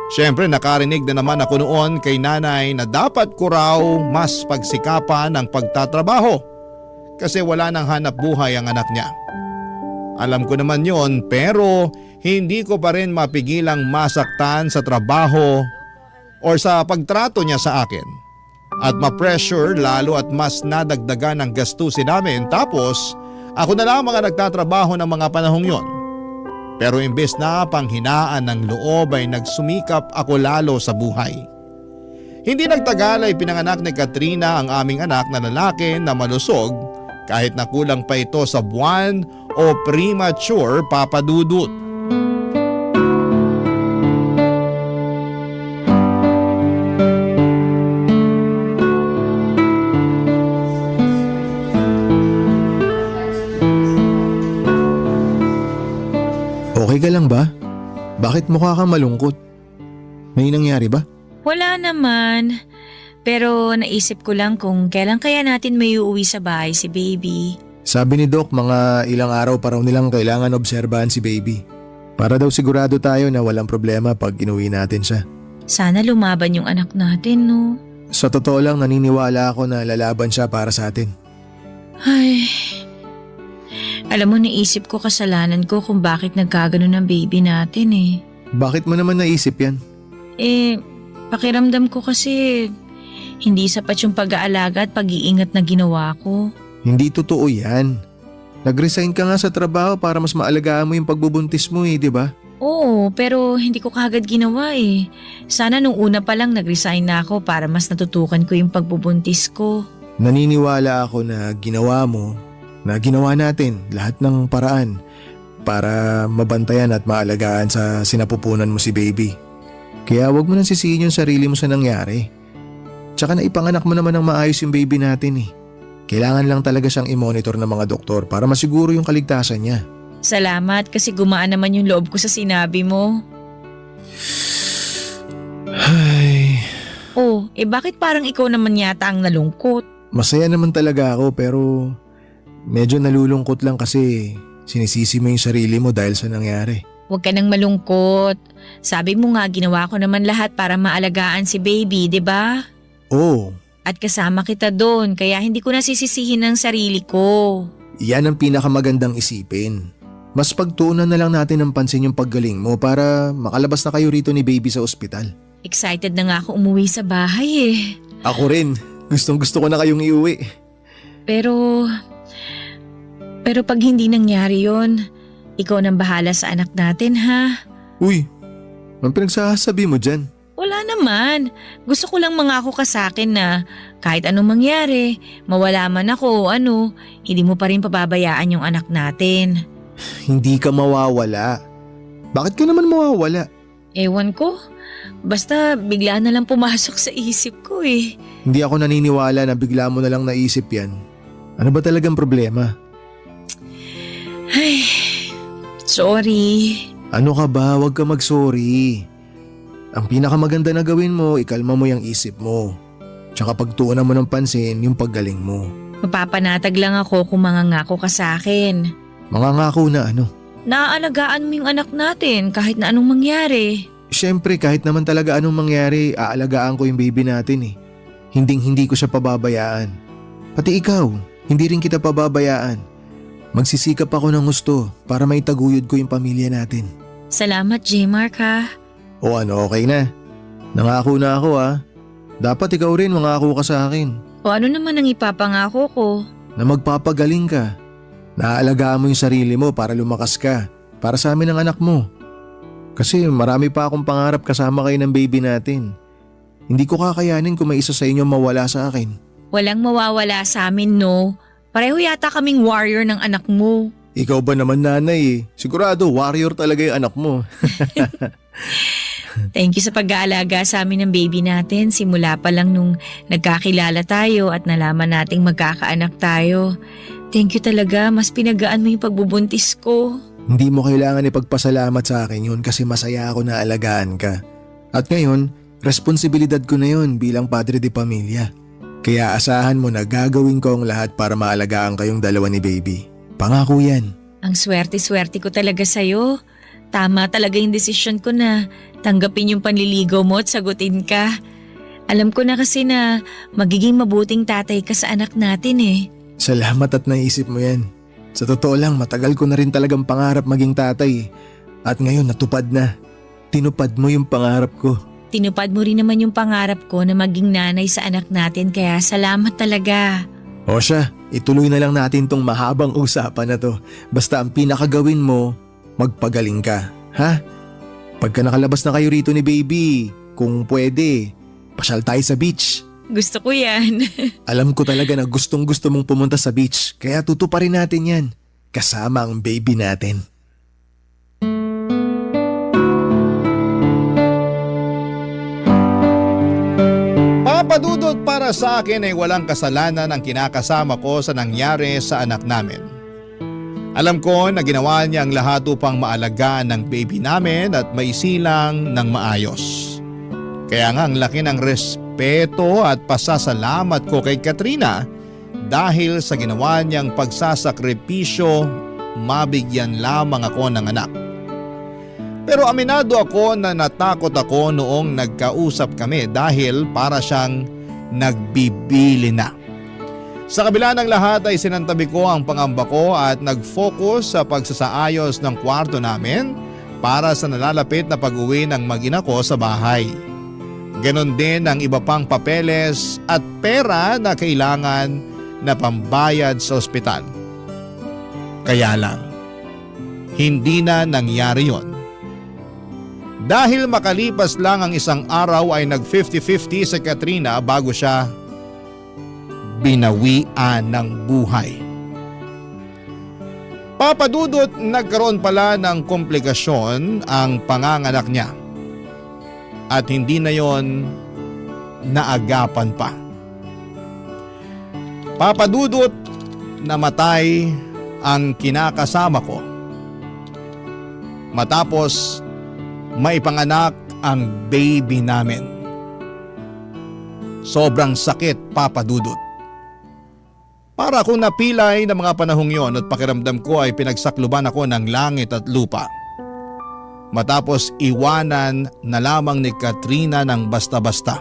Siyempre nakarinig na naman ako noon kay nanay na dapat ko raw mas pagsikapan ang pagtatrabaho kasi wala nang hanap buhay ang anak niya. Alam ko naman yon, pero hindi ko pa rin mapigilang masaktan sa trabaho or sa pagtrato niya sa akin. At ma-pressure lalo at mas nadagdagan ang gastusin namin, tapos ako na lang mga nagtatrabaho ng mga panahong yon. Pero imbes na panghinaan ng loob ay nagsumikap ako lalo sa buhay. Hindi nagtagal ay pinanganak ni Katrina ang aming anak na lalaki na malusog kahit nakulang pa ito sa buwan o premature, Papa Dudut. Okay ka lang ba? Bakit mukha kang malungkot? May nangyari ba? Wala naman. Pero naisip ko lang kung kailan kaya natin may uuwi sa bahay si baby. Sabi ni Doc, mga ilang araw pa raw nilang kailangan obserbahan si baby. Para daw sigurado tayo na walang problema pag inuwi natin siya. Sana lumaban yung anak natin, no? Sa totoo lang, naniniwala ako na lalaban siya para sa atin. Ay, alam mo, naisip ko kasalanan ko kung bakit nagkaganon ang baby natin eh. Bakit mo naman naisip yan? Pakiramdam ko kasi hindi sapat yung pag-aalaga at pag-iingat na ginawa ko. Hindi totoo yan. Nag-resign ka nga sa trabaho para mas maalagaan mo yung pagbubuntis mo di ba? Oo, pero hindi ko kagad ginawa eh. Sana nung una pa lang nag-resign na ako para mas natutukan ko yung pagbubuntis ko. Naniniwala ako na ginawa mo, na ginawa natin lahat ng paraan para mabantayan at maalagaan sa sinapupunan mo si baby. Kaya wag mo nang sisihin yung sarili mo sa nangyari. Tsaka naipanganak mo naman ng maayos yung baby natin eh. Kailangan lang talaga siyang i-monitor ng mga doktor para masiguro yung kaligtasan niya. Salamat kasi gumaan naman yung loob ko sa sinabi mo. Ay, Bakit parang ikaw naman yata ang nalungkot? masaya naman talaga ako pero medyo nalulungkot lang kasi sinisisi mo yung sarili mo dahil sa nangyari. Huwag ka nang malungkot. Sabi mo nga ginawa ko naman lahat para maalagaan si baby, di ba? Oo, At kasama kita doon kaya hindi ko nasisisihin ang sarili ko. yan ang pinakamagandang isipin. Mas pagtuunan na lang natin ng pansin yung paggaling mo para makalabas na kayo rito ni baby sa ospital. Excited na nga ako umuwi sa bahay eh. Ako rin, gustong gusto ko na kayong iuwi. Pero pag hindi nangyari yon, ikaw nang bahala sa anak natin ha. Uy, anong pinagsasabi mo dyan? Wala naman. Gusto ko lang mangako ka sa akin na kahit anong mangyari, mawala man ako o ano, hindi mo pa rin pababayaan yung anak natin. Hindi ka mawawala. Bakit ka naman mawawala? Ewan ko. Basta bigla na lang pumasok sa isip ko eh. Hindi ako naniniwala na bigla mo na lang naisip yan. Ano ba talagang problema? Ay, sorry. Ano ka ba? Huwag ka mag-sorry. Ang pinakamaganda na gawin mo, ikalma mo yung isip mo. Tsaka pagtuunan mo ng pansin yung paggaling mo. Mapapanatag lang ako kung mangangako ka sa akin. Mangangako na ano? Naaalagaan mo yung anak natin kahit na anong mangyari. Siyempre kahit naman talaga anong mangyari, aalagaan ko yung baby natin eh. Hindi ko siya pababayaan. Pati ikaw, hindi rin kita pababayaan. Magsisikap ako ng gusto para maitaguyod ko yung pamilya natin. Salamat, J-Mark ha. O ano, okay na. Nangako na ako ha. Dapat ikaw rin mangako ka sa akin O ano naman ang ipapangako ko? na magpapagaling ka. Naaalagaan mo yung sarili mo para lumakas ka. Para sa amin ang anak mo. Kasi marami pa akong pangarap kasama kayo ng baby natin. Hindi ko kakayanin kung may isa sa inyo mawala sa akin. Walang mawawala sa amin, no? Pareho yata kaming warrior ng anak mo. Ikaw ba naman nanay eh? Sigurado warrior talaga yung anak mo. Thank you sa pag-aalaga sa amin ng baby natin. Simula pa lang nung nagkakilala tayo at nalaman nating magkakaanak tayo. Thank you talaga, mas pinagaan mo yung pagbubuntis ko. Hindi mo kailangan ipagpasalamat sa akin yun kasi masaya ako na alagaan ka. At ngayon, responsibilidad ko na yun bilang padre de pamilya. Kaya asahan mo na gagawin ko ang lahat para maalagaan kayong dalawa ni baby. Pangako yan. Ang swerte-swerte ko talaga sa'yo. Tama talaga yung desisyon ko na tanggapin yung panliligaw mo at sagutin ka. Alam ko na kasi na magiging mabuting tatay ka sa anak natin eh. Salamat at naisip mo yan. Sa totoo lang, matagal ko na rin talagang pangarap maging tatay. At ngayon natupad na. Tinupad mo yung pangarap ko. Tinupad mo rin naman yung pangarap ko na maging nanay sa anak natin kaya salamat talaga. O siya, ituloy na lang natin tong mahabang usapan na to. Basta ang pinakagawin mo, magpagaling ka. Ha? Pagka nakalabas na kayo rito ni baby, kung pwede, pasyal tayo sa beach. Gusto ko yan. Alam ko talaga na gustong gusto mong pumunta sa beach, kaya tutuparin natin yan. Kasama ang baby natin. Papadudot, para sa akin ay walang kasalanan ang kinakasama ko sa nangyari sa anak namin. Alam ko na ginawa niya ang lahat upang maalagaan ng baby namin at maisilang ng maayos. Kaya nga ang laki ng respeto at pasasalamat ko kay Katrina dahil sa ginawa niyang pagsasakripisyo, mabigyan lamang ako ng anak. Pero aminado ako na natakot ako noong nagkausap kami dahil para siyang nagbibili na. Sa kabila ng lahat ay sinantabi ko ang pangamba ko at nag-focus sa pagsasaayos ng kwarto namin para sa nalalapit na pag-uwi ng mag-ina ko sa bahay. Ganon din ang iba pang papeles at pera na kailangan na pambayad sa ospital. Kaya lang, hindi na nangyari yon. Dahil makalipas lang ang isang araw ay nag-50-50 si Katrina bago siya binawian ng buhay. Papadudot, nagkaroon pala ng komplikasyon ang panganganak niya. At hindi na yon naagapan pa. Papadudot, namatay ang kinakasama ko. Matapos maipanganak ang baby namin. Sobrang sakit, papadudot. Para akong napilay ng mga panahong yon at pakiramdam ko ay pinagsakluban ako ng langit at lupa. Matapos iwanan na lamang ni Katrina ng basta-basta.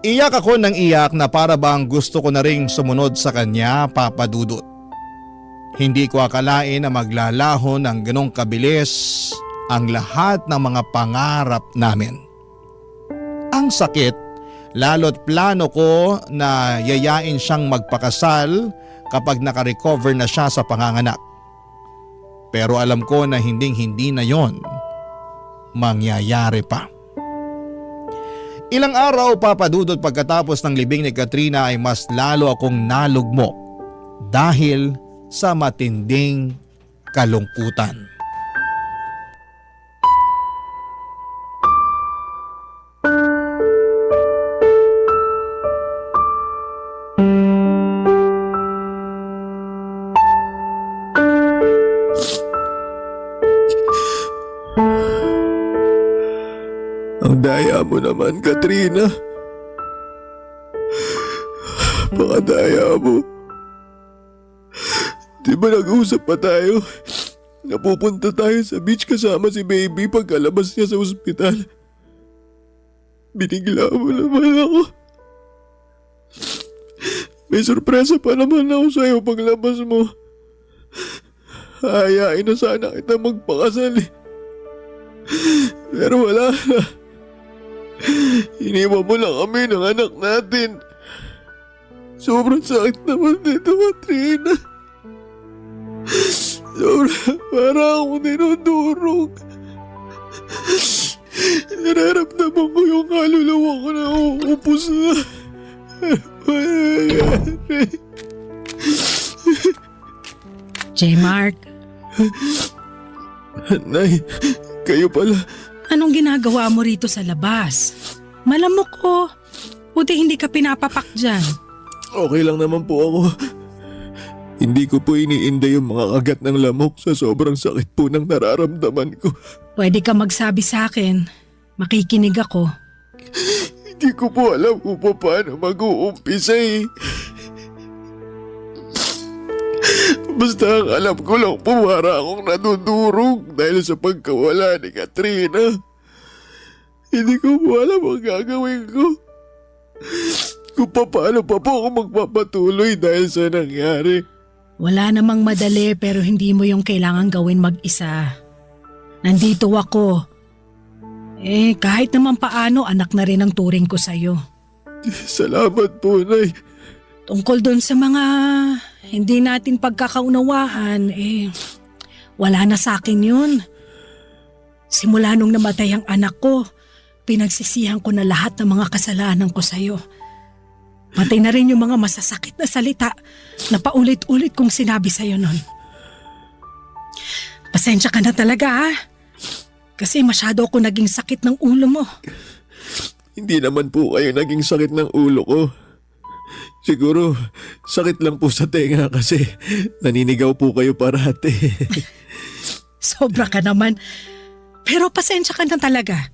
Iyak ako ng iyak na para bang gusto ko na ring sumunod sa kanya, papadudot. Hindi ko akalain na maglalaho ng ganong kabilis ang lahat ng mga pangarap namin. Ang sakit, lalo't plano ko na yayain siyang magpakasal kapag nakarecover na siya sa panganganak. Pero alam ko na hinding-hindi na yon mangyayari pa. Ilang araw, papadudot, pagkatapos ng libing ni Katrina ay mas lalo akong nalugmok dahil sa matinding kalungkutan. Ang daya mo naman, Katrina. Pakadaya mo. Di ba nag-usap pa tayo? Napupunta tayo sa beach kasama si baby pagkalabas niya sa ospital. Binigla mo naman ako. May sorpresa pa naman ako sa'yo paglabas mo. Hayain na sana kita magpakasal eh. Pero wala na. Iniwan mo lang kami ng anak natin. Sobrang sakit naman dito, Katrina. Sobrang para akong dinudurog. Nararamdaman ko yung kaluluwa ko na uupos na. J-Mark, Nay, kayo pala. anong ginagawa mo rito sa labas? Malamok ko. Buti hindi ka pinapapak dyan. Okay lang naman po ako. Hindi ko po iniinda yung mga kagat ng lamok sa sobrang sakit po ng nararamdaman ko. Pwede ka magsabi sa akin. Makikinig ako. Hindi ko po alam kung paano mag-uumpisa eh. Basta ang alam ko lang po para akong nadudurog dahil sa pagkawala ni Katrina. Hindi ko po alam ang gagawin ko. Kung paano pa po ako magpapatuloy dahil sa nangyari. Wala namang madali pero hindi mo yung kailangan gawin mag-isa. Nandito ako. Kahit naman paano anak na rin ang turing ko sa'yo. Salamat po, Nay. Tungkol doon sa mga hindi natin pagkakaunawaan, wala na sa akin yun. Simula nung namatay ang anak ko, pinagsisihan ko na lahat ng mga kasalanan ko sa'yo. Pati na rin yung mga masasakit na salita na paulit-ulit kong sinabi sa'yo nun. Pasensya ka na talaga ha. Kasi masyado ako naging sakit ng ulo mo. Hindi naman po kayo naging sakit ng ulo ko. Siguro, sakit lang po sa tenga kasi naninigaw po kayo parati. Sobra ka naman. Pero pasensya ka na talaga.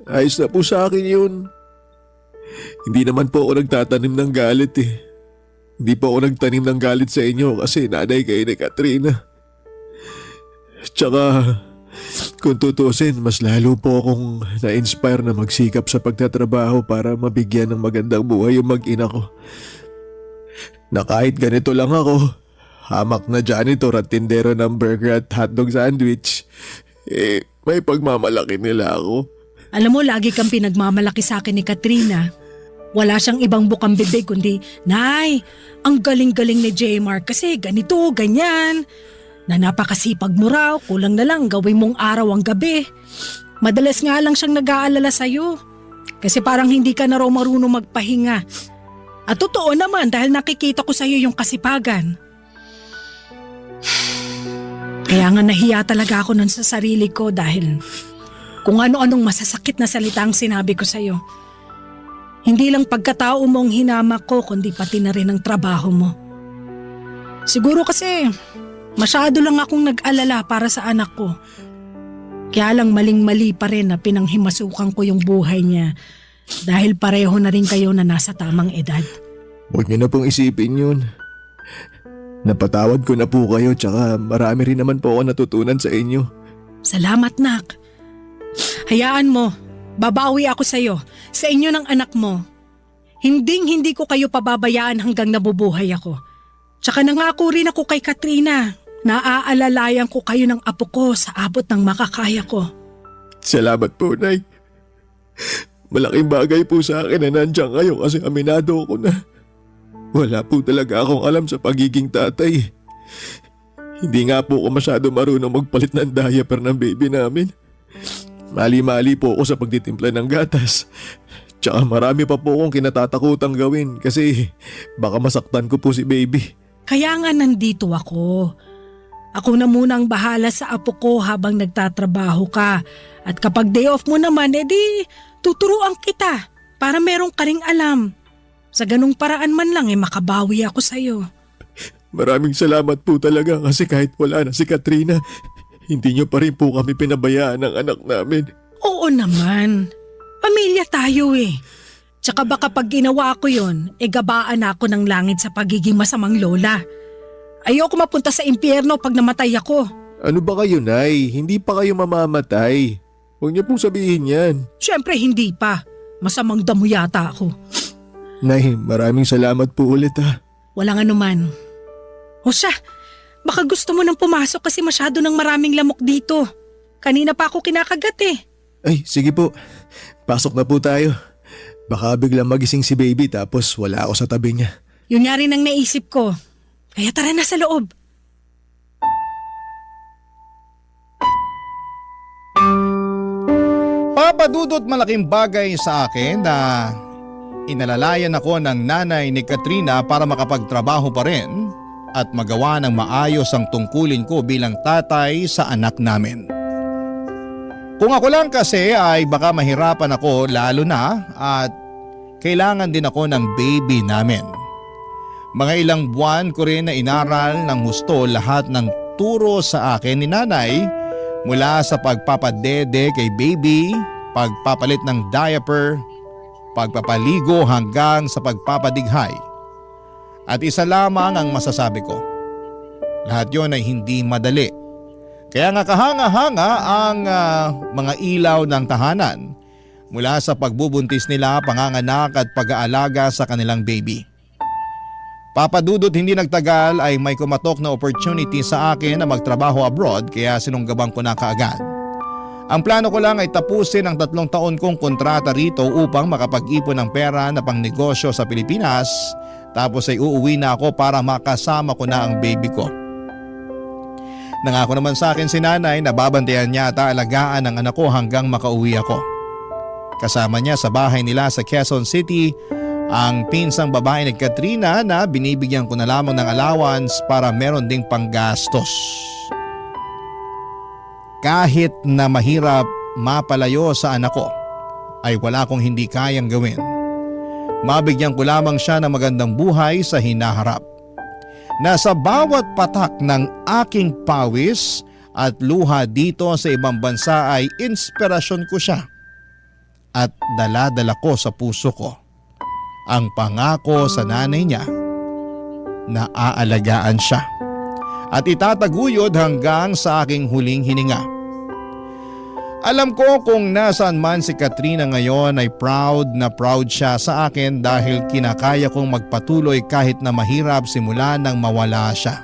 Ayos na po sa akin yun. Hindi naman po ako nagtatanim ng galit eh. Hindi po ako nagtanim ng galit sa inyo kasi nanay kayo ni Katrina. Tsaka, kung tutusin, mas lalo po akong na-inspire na magsikap sa pagtatrabaho para mabigyan ng magandang buhay yung mag-ina ko. Na kahit ganito lang ako, hamak na janitor at tindero ng burger at hotdog sandwich, may pagmamalaki nila ako. Alam mo, lagi kang pinagmamalaki sa akin ni Katrina. Wala siyang ibang bukang bibig kundi, Nay, ang galing-galing ni J-Mark kasi ganito, ganyan. Na napakasipag mo raw, kulang na lang gawin mong araw ang gabi. Madalas nga lang siyang nag-aalala sa'yo. Kasi parang hindi ka na raw marunong magpahinga. At totoo naman dahil nakikita ko sa'yo yung kasipagan. Kaya nga nahiya talaga ako nun sa sarili ko dahil kung ano-anong masasakit na salita ang sinabi ko sa'yo. Hindi lang pagkatao mo ang hinamak ko kundi pati na rin ang trabaho mo. Siguro kasi masyado lang akong nag-alala para sa anak ko. Kaya lang maling-mali pa rin na pinanghimasukan ko yung buhay niya dahil pareho na rin kayo na nasa tamang edad. Huwag niyo na pong isipin yun. Napatawad ko na po kayo tsaka marami rin naman po ako natutunan sa inyo. Salamat, Nak. Hayaan mo, babawi ako sa'yo, sa inyo ng anak mo. Hindi ko kayo pababayaan hanggang nabubuhay ako. Tsaka nangako rin ako kay Katrina. Naaalalayan ko kayo ng apo ko sa abot ng makakaya ko. Salamat po, Nay. Malaking bagay po sa akin na nandiyan kayo kasi aminado ko na. Wala po talaga akong alam sa pagiging tatay. Hindi nga po ako masyado marunong magpalit ng diaper ng baby namin. Mali-mali po ako sa pagtitimpla ng gatas. Tsaka marami pa po akong kinatatakutang gawin kasi baka masaktan ko po si baby. Kaya nga nandito ako. Ako na muna ang bahala sa apo ko habang nagtatrabaho ka. At kapag day off mo naman, edi tuturuan kita para merong ka ring alam. Sa ganung paraan man lang makabawi ako sa'yo. Maraming salamat po talaga kasi kahit wala na si Katrina, hindi niyo pa rin po kami pinabayaan ng anak namin. Oo naman. Pamilya tayo eh. Tsaka baka pag ginawa ko yun, gabaan ako ng langit sa pagiging masamang lola. Ayoko mapunta sa impyerno pag namatay ako. Ano ba kayo, Nay? Hindi pa kayo mamamatay. Huwag niyo pong sabihin yan. Siyempre hindi pa. Masamang damo yata ako. Nay, maraming salamat po ulit ha. Walang anuman. O siya, baka gusto mo nang pumasok kasi masyado ng maraming lamok dito. Kanina pa ako kinakagat eh. Ay, sige po. Pasok na po tayo. Baka biglang magising si baby tapos wala ako sa tabi niya. Yun nga rin ang naisip ko. Kaya tara na sa loob. Papadudot malaking bagay sa akin na inalalayan ako ng nanay ni Katrina para makapagtrabaho pa rin at magawa ng maayos ang tungkulin ko bilang tatay sa anak namin. Kung ako lang kasi ay baka mahirapan ako lalo na at kailangan din ako ng baby namin. Mga ilang buwan ko rin na inaral ng husto lahat ng turo sa akin ni nanay mula sa pagpapadede kay baby, pagpapalit ng diaper, pagpapaligo hanggang sa pagpapadighay. At isa lamang ang masasabi ko. Lahat yon ay hindi madali. Kaya nga kahanga-hanga ang mga ilaw ng tahanan mula sa pagbubuntis nila, panganganak at pag-aalaga sa kanilang baby. Papadudot hindi nagtagal ay may kumatok na opportunity sa akin na magtrabaho abroad kaya sinunggabang ko na kaagad. Ang plano ko lang ay tapusin ang 3 taon kong kontrata rito upang makapag-ipon ng pera na pangnegosyo sa Pilipinas tapos ay uuwi na ako para makasama ko na ang baby ko. Nangako naman sa akin si nanay na babantayan niya at alagaan ang anak ko hanggang makauwi ako. Kasama niya sa bahay nila sa Quezon City ang pinsang babae ni Katrina na binibigyan ko na lamang ng allowance para meron ding panggastos. Kahit na mahirap mapalayo sa anak ko ay wala akong hindi kayang gawin. Mabigyan ko lamang siya ng magandang buhay sa hinaharap. Nasa bawat patak ng aking pawis at luha dito sa ibang bansa ay inspirasyon ko siya. At dala-dala ko sa puso ko ang pangako sa nanay niya na aalagaan siya at itataguyod hanggang sa aking huling hininga. Alam ko kung nasaan man si Katrina ngayon ay proud na proud siya sa akin dahil kinakaya kong magpatuloy kahit na mahirap simula nang mawala siya.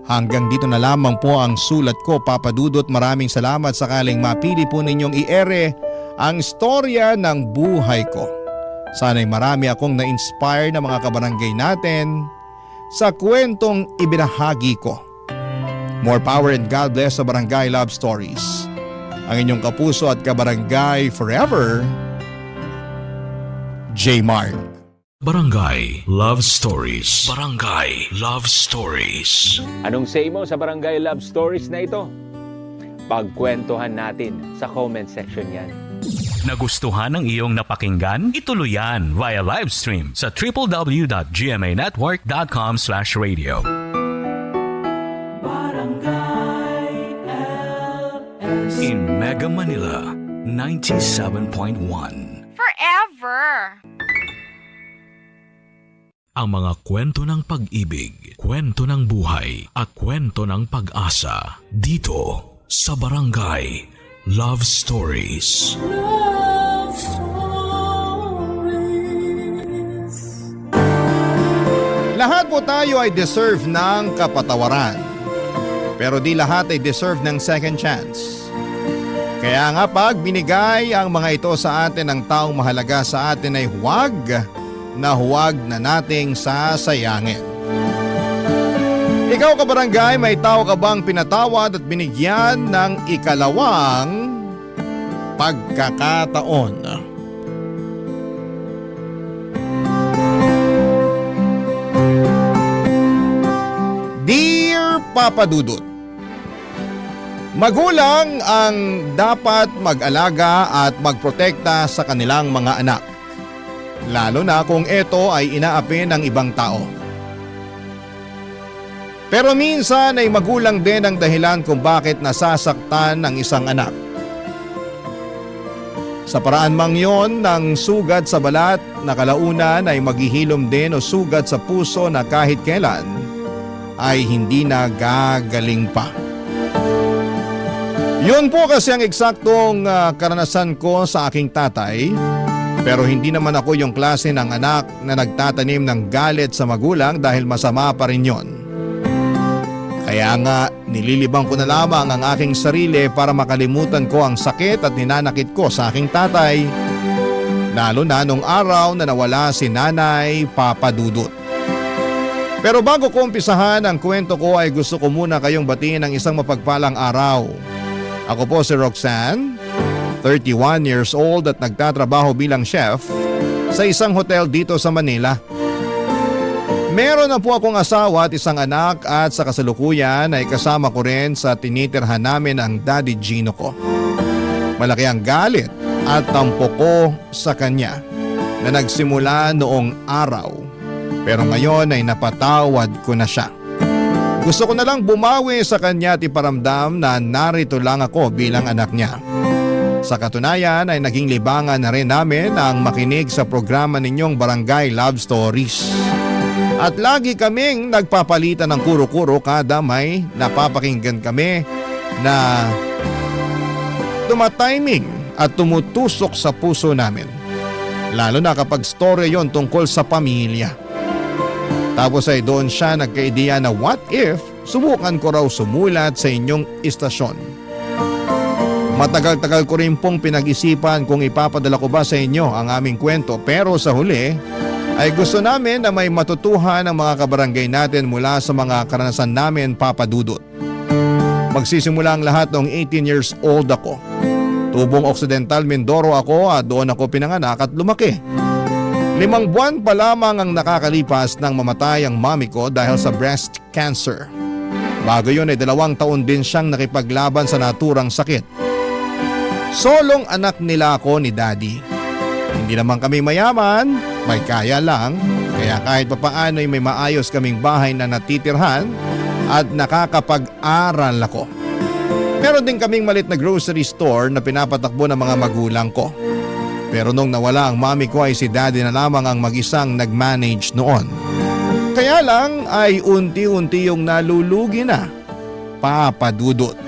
Hanggang dito na lamang po ang sulat ko, Papa Dudut. Maraming salamat sakaling mapili po ninyong i-ere ang storya ng buhay ko. Sana'y marami akong na-inspire na mga kabarangay natin sa kwentong ibinahagi ko. More power and God bless sa Barangay Love Stories. Ang inyong kapuso at kabarangay forever, J. Mark. Barangay Love Stories. Barangay Love Stories. Anong say mo sa Barangay Love Stories na ito? Pagkwentuhan natin sa comment section yan. Nagustuhan ng iyong napakinggan? Ituloy yan via live stream sa www.gmanetwork.com/radio. In Mega Manila, 97.1. Forever! Ang mga kwento ng pag-ibig, kwento ng buhay at kwento ng pag-asa dito sa Barangay Love Stories. Love Stories. Lahat po tayo ay deserve ng kapatawaran. Pero di lahat ay deserve ng second chance. Kaya nga pag binigay ang mga ito sa atin ng taong mahalaga sa atin ay huwag na nating sasayangin. Ikaw kabarangay, may tao ka bang pinatawad at binigyan ng ikalawang pagkakataon? Dear Papa Dudut, magulang ang dapat mag-alaga at magprotekta sa kanilang mga anak. Lalo na kung ito ay inaapi ng ibang tao. Pero minsan ay magulang din ang dahilan kung bakit nasasaktan ng isang anak. Sa paraan mang yon ng sugat sa balat na kalaunan ay maghihilom din o sugat sa puso na kahit kailan ay hindi na gagaling pa. Yun po kasi ang eksaktong karanasan ko sa aking tatay. Pero hindi naman ako yung klase ng anak na nagtatanim ng galit sa magulang dahil masama pa rin yon. Kaya nga nililibang ko na lamang ang aking sarili para makalimutan ko ang sakit at ninanakit ko sa aking tatay Lalo na nung araw na nawala si Nanay Papa Dudut. Pero bago ko umpisahan ang kwento ko ay gusto ko muna kayong batiin ng isang mapagpalang araw. Ako po si Roxanne, 31 years old at nagtatrabaho bilang chef sa isang hotel dito sa Manila. Meron na po akong asawa at isang anak at sa kasalukuyan ay kasama ko rin sa tinitirhan namin ang Daddy Gino ko. Malaki ang galit at tampo ko sa kanya na nagsimula noong araw. Pero ngayon ay napatawad ko na siya. Gusto ko na lang bumawi sa kanya at iparamdam na narito lang ako bilang anak niya. Sa katunayan ay naging libangan na rin namin ang makinig sa programa ninyong Barangay Love Stories. At lagi kaming nagpapalitan ng kuro-kuro kada may napapakinggan kami na tumatiming at tumutusok sa puso namin. Lalo na kapag story yon tungkol sa pamilya. Tapos ay doon siya nagka-ideya na what if subukan ko raw sumulat sa inyong istasyon. Matagal-tagal ko rin pong pinag-isipan kung ipapadala ko ba sa inyo ang aming kwento, pero sa huli ay gusto namin na may matutuhan ang mga kabarangay natin mula sa mga karanasan namin, Papa Dudut. Magsisimula ang lahat noong 18 years old ako. Tubong Occidental Mindoro ako at doon ako pinanganak at lumaki. 5 buwan pa lamang ang nakakalipas nang mamatay ang mami ko dahil sa breast cancer. Bago yun ay 2 taon din siyang nakipaglaban sa naturang sakit. Solong anak nila ako ni Daddy. Hindi naman kami mayaman, may kaya lang, kaya kahit papaano ay may maayos kaming bahay na natitirhan at nakakapag-aral ako. Meron din kaming malit na grocery store na pinapatakbo ng mga magulang ko. Pero nung nawala ang mami ko ay si Daddy na lamang ang mag-isang nag-manage noon. Kaya lang ay unti-unti yung nalulugi na, Papa Dudut.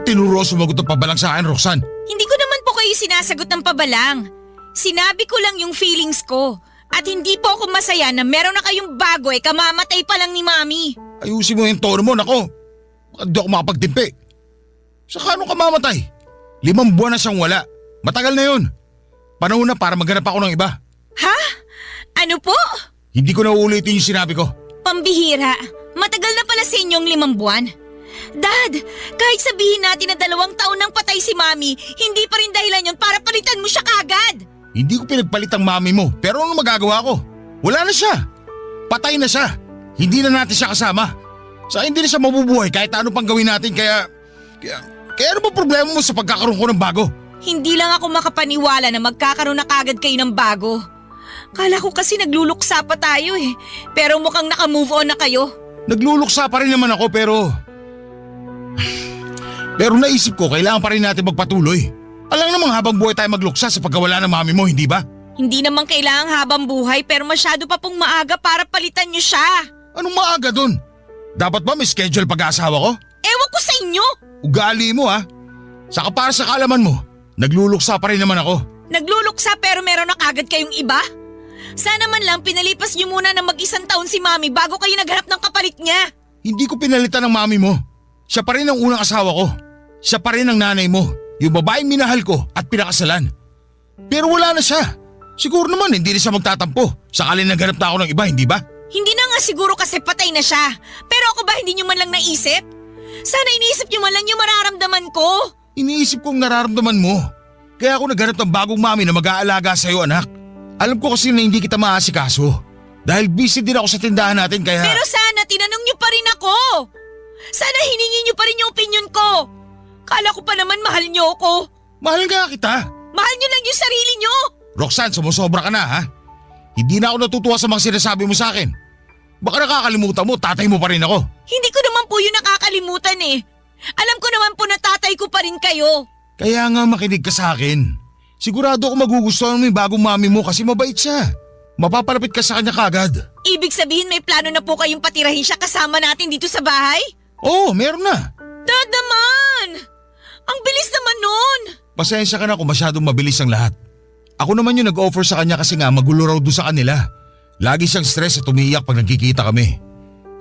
Tinuro sumagot ng pabalang sa akin, Roxanne. Hindi ko naman po kayo sinasagot ng pabalang. Sinabi ko lang yung feelings ko. At hindi po ako masaya na meron na kayong bago kamamatay pa lang ni Mami. Ayusin mo yung tono mo, nako. Baka di ako makapagtimpi. Saka ano ka mamatay? 5 buwan na siyang wala. Matagal na yun. Panahon na para maghanap ako ng iba. Ha? Ano po? Hindi ko na uulitin yung sinabi ko. Pambihira. Matagal na pala sa inyong 5 buwan. Dad, kahit sabihin natin na 2 taon nang patay si Mami, hindi pa rin dahilan yun para palitan mo siya kagad. Hindi ko pinagpalit ang mami mo, pero ano magagawa ko? Wala na siya. Patay na siya. Hindi na natin siya kasama. Saka hindi na siya mabubuhay kahit ano pang gawin natin, kaya ano ba problema mo sa pagkakaroon ko ng bago? Hindi lang ako makapaniwala na magkakaroon na kagad kayo ng bago. Kala ko kasi nagluluksa pa tayo pero mukhang naka-move on na kayo. Nagluluksa pa rin naman ako pero naisip ko kailangan pa rin natin magpatuloy. Alam namang habang buhay tayo magluksa sa pagkawala ng mami mo, hindi ba? Hindi naman kailangang habang buhay pero masyado pa pong maaga para palitan niyo siya. Anong maaga dun? Dapat ba may schedule pag-aasawa ko? Ewan ko sa inyo. Ugali mo ha. Saka para sa kaalaman mo, nagluluksa pa rin naman ako. Nagluluksa pero meron na kagad kayong iba? Sana man lang pinalipas niyo muna ng mag-1 taon si Mami bago kayo naghanap ng kapalit niya. Hindi ko pinalitan ng mami mo. Siya pa rin ang unang asawa ko. Siya pa rin ang nanay mo. Yung babaeng minahal ko at pinakasalan. Pero wala na siya. Siguro naman hindi na siya magtatampo. Sakali naghanap na ako ng iba, hindi ba? Hindi na nga siguro kasi patay na siya. Pero ako ba hindi niyo man lang naisip? Sana iniisip niyo man lang yung mararamdaman ko. Iniisip kong nararamdaman mo. Kaya ako naghanap ng bagong mami na mag-aalaga sa'yo, anak. Alam ko kasi na hindi kita maasikaso. Dahil busy din ako sa tindahan natin kaya… Pero sana tinanong niyo pa rin ako. Sana hiningi niyo pa rin yung opinion ko. Kala ko pa naman mahal niyo ako. Mahal nga kita. Mahal niyo lang yung sarili niyo. Roxanne, sumusobra ka na ha? Hindi na ako natutuwa sa mga sinasabi mo sa akin. Baka nakakalimutan mo, tatay mo pa rin ako. Hindi ko naman po yun nakakalimutan Alam ko naman po na tatay ko pa rin kayo. Kaya nga makinig ka sa akin. Sigurado ako magugustuhan mo yung bagong mami mo kasi mabait siya. Mapapalapit ka sa kanya kagad. Ibig sabihin may plano na po kayong patirahin siya kasama natin dito sa bahay? Oo, meron na. Dad naman! Ang bilis naman nun! Pasensya ka na kung masyadong mabilis ang lahat. Ako naman yung nag-offer sa kanya kasi nga magulo raw doon sa kanila. Lagi siyang stress at umiiyak pag nagkikita kami.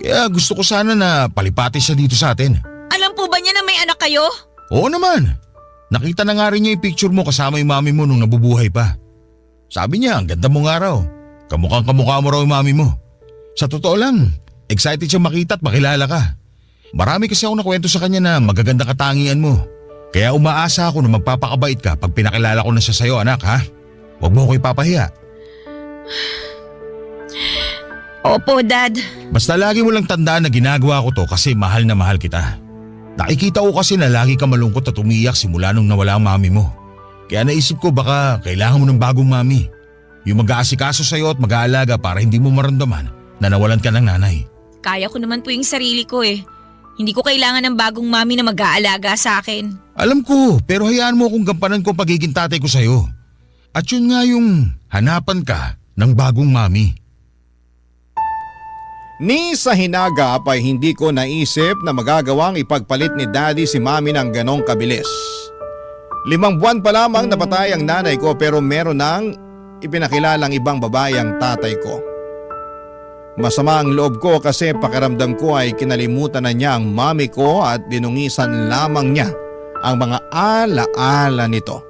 Kaya gusto ko sana na palipati siya dito sa atin. Alam po ba niya na may anak kayo? Oo naman. Nakita na nga rin niya yung picture mo kasama yung mami mo nung nabubuhay pa. Sabi niya, ang ganda mo nga raw. Kamukhang kamukha mo raw yung mami mo. Sa totoo lang, excited siya makita at makilala ka. Marami kasi ako nakwento sa kanya na magaganda katangian mo. Kaya umaasa ako na magpapakabait ka pag pinakilala ko na siya sa'yo, anak, ha? Huwag mo ko ipapahiya. Opo, Dad. Basta lagi mo lang tandaan na ginagawa ko to kasi mahal na mahal kita. Nakikita ko kasi na lagi ka malungkot at umiyak simula nung nawala ang mami mo. Kaya naisip ko baka kailangan mo ng bagong mami. Yung mag-aasikaso sa'yo at mag-aalaga para hindi mo maramdaman na nawalan ka ng nanay. Kaya ko naman po yung sarili ko eh. Hindi ko kailangan ng bagong mami na mag-aalaga sa akin. Alam ko, pero hayaan mo akong gampanan ko ang pagiging tatay ko sa'yo. At yun nga yung hanapan ka ng bagong mami. Ni sa hinagap ay hindi ko naisip na magagawang ipagpalit ni Daddy si Mami ng ganong kabilis. 5 buwan pa lamang napatay ang nanay ko pero meron nang ipinakilalang ibang babae ang tatay ko. Masama ang loob ko kasi pakiramdam ko ay kinalimutan na niya ang mami ko at dinungisan lamang niya ang mga ala-ala nito.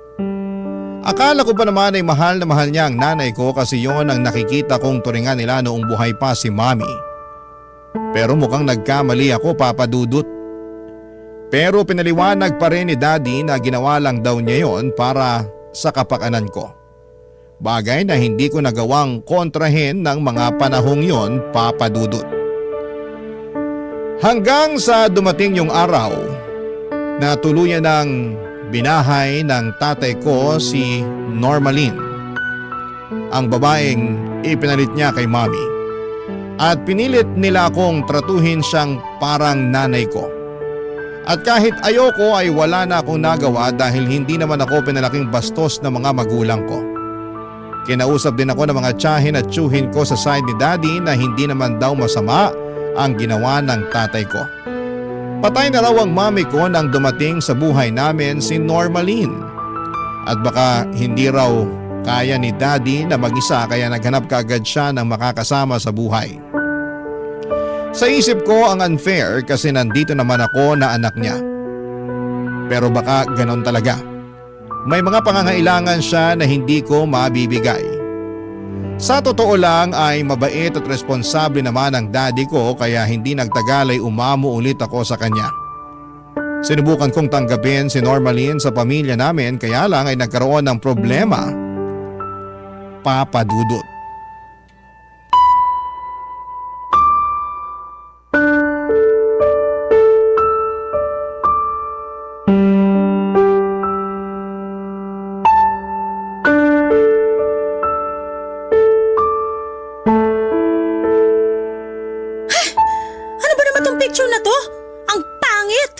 Akala ko pa naman ay mahal na mahal niya ang nanay ko kasi yon ang nakikita kong turingan nila noong buhay pa si mami. Pero mukhang nagkamali ako, Papa Dudut. Pero pinaliwanag pa rin ni Daddy na ginawa lang daw niya yon para sa kapakanan ko. Bagay na hindi ko nagawang kontrahin ng mga panahong yon, Papa Dudut. Hanggang sa dumating yung araw na tuluyan ng binahay ng tatay ko si Normaline, ang babaeng ipinalit niya kay Mami. At pinilit nila akong tratuhin siyang parang nanay ko. At kahit ayoko ay wala na akong nagawa dahil hindi naman ako pinalaking bastos ng mga magulang ko. Kinausap din ako ng mga tiyahin at tiyuhin ko sa side ni Daddy na hindi naman daw masama ang ginawa ng tatay ko. Patay na raw ang mami ko nang dumating sa buhay namin si Normaline. At baka hindi raw kaya ni Daddy na mag-isa kaya naghanap kaagad siya ng makakasama sa buhay. Sa isip ko ang unfair kasi nandito naman ako na anak niya. Pero baka ganon talaga. May mga pangangailangan siya na hindi ko mabibigay. Sa totoo lang ay mabait at responsable naman ang daddy ko kaya hindi nagtagal ay umamo ulit ako sa kanya. Sinubukan kong tanggapin si Normaline sa pamilya namin kaya lang ay nagkaroon ng problema, Papa Dudut. Picture na to? Ang pangit!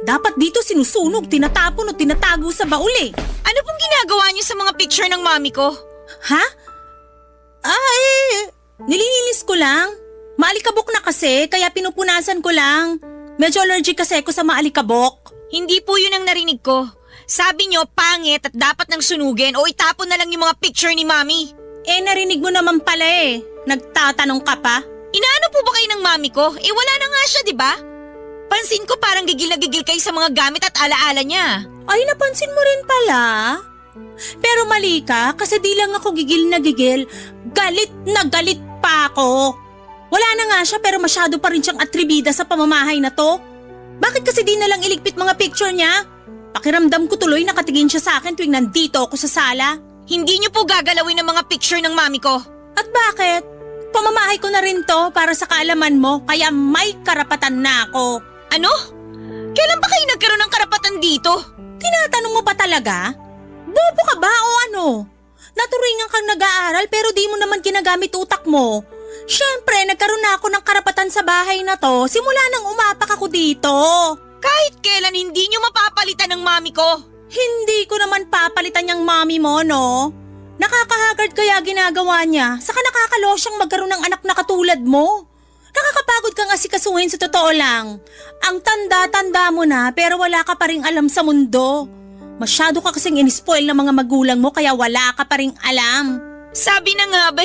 Dapat dito sinusunog, tinatapon o tinatago sa baul eh. Ano pong ginagawa niyo sa mga picture ng mami ko? Ha? Nililinis ko lang. Maalikabok na kasi, kaya pinupunasan ko lang. Medyo allergic kasi ako sa maalikabok. Hindi po yun ang narinig ko. Sabi niyo pangit at dapat nang sunugin o itapon na lang yung mga picture ni mami. Narinig mo naman pala eh. Nagtatanong ka pa? Inaano po ba kayo ng mami ko? Wala na nga siya, di ba? Pansin ko parang gigil na gigil kayo sa mga gamit at alaala niya. Ay, napansin mo rin pala. Pero mali ka, kasi di lang ako gigil na gigil. Galit na galit pa ako. Wala na nga siya pero masyado pa rin siyang atribida sa pamamahay na to. Bakit kasi di na lang iligpit mga picture niya? Pakiramdam ko tuloy nakatingin siya sa akin tuwing nandito ako sa sala. Hindi niyo po gagalawin ang mga picture ng mami ko. At bakit? Pamamahay ko na rin to para sa kaalaman mo kaya may karapatan na ako. Ano? Kailan ba kayo nagkaroon ng karapatan dito? Tinatanong mo pa talaga? Bobo ka ba o ano? Naturingan kang nag-aaral pero di mo naman ginagamit utak mo. Siyempre, nagkaroon na ako ng karapatan sa bahay na to simula nang umapak ako dito. Kahit kailan hindi niyo mapapalitan ng mami ko. Hindi ko naman papalitan yung mommy mo, no? Nakakahagard kaya ginagawa niya, saka nakakalo siyang magkaroon ng anak na katulad mo. Nakakapagod kang asikasuhin sa totoo lang. Ang tanda-tanda mo na pero wala ka pa ring alam sa mundo. Masyado ka kasing in-spoil ng mga magulang mo kaya wala ka pa ring alam. Sabi na nga ba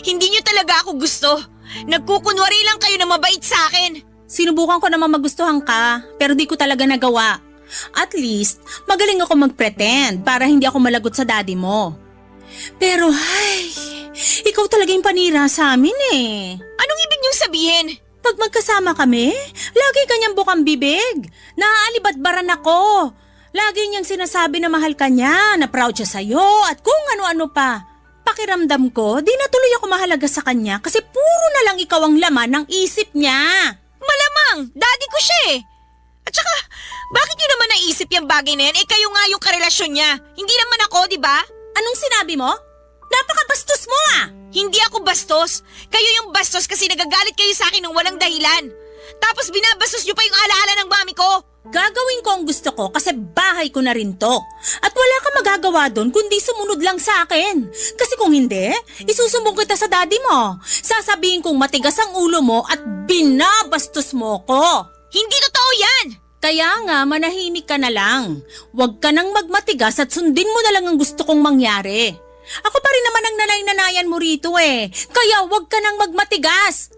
hindi niyo talaga ako gusto. Nagkukunwari lang kayo na mabait sa akin. Sinubukan ko naman magustuhan ka pero di ko talaga nagawa. At least, magaling ako mag-pretend para hindi ako malagot sa daddy mo. Pero ikaw talaga yung panira sa amin eh. Anong ibig niyong sabihin? Pag magkasama kami, lagi kanyang bukang bibig. Naaalibatbaran ako. Lagi niyang sinasabi na mahal ka niya, na proud siya sa'yo at kung ano-ano pa. Pakiramdam ko, di na tuloy ako mahalaga sa kanya kasi puro na lang ikaw ang laman ng isip niya. Malamang, daddy ko siya eh. At saka, bakit niyo naman naisip yung bagay na yan? Kayo nga yung karelasyon niya. Hindi naman ako, di ba? Anong sinabi mo? Napakabastos mo ah! Hindi ako bastos. Kayo yung bastos kasi nagagalit kayo sa akin ng walang dahilan. Tapos binabastos niyo pa yung alaala ng mami ko. Gagawin ko ang gusto ko kasi bahay ko na rin to. At wala kang magagawa doon kundi sumunod lang sa akin. Kasi kung hindi, isusumbong kita sa daddy mo. Sasabihin kong matigas ang ulo mo at binabastos mo ko. Hindi totoo yan! Kaya nga, manahimik ka na lang. Huwag ka nang magmatigas at sundin mo na lang ang gusto kong mangyari. Ako pa rin naman ang nanay-nanayan mo rito eh. Kaya huwag ka nang magmatigas.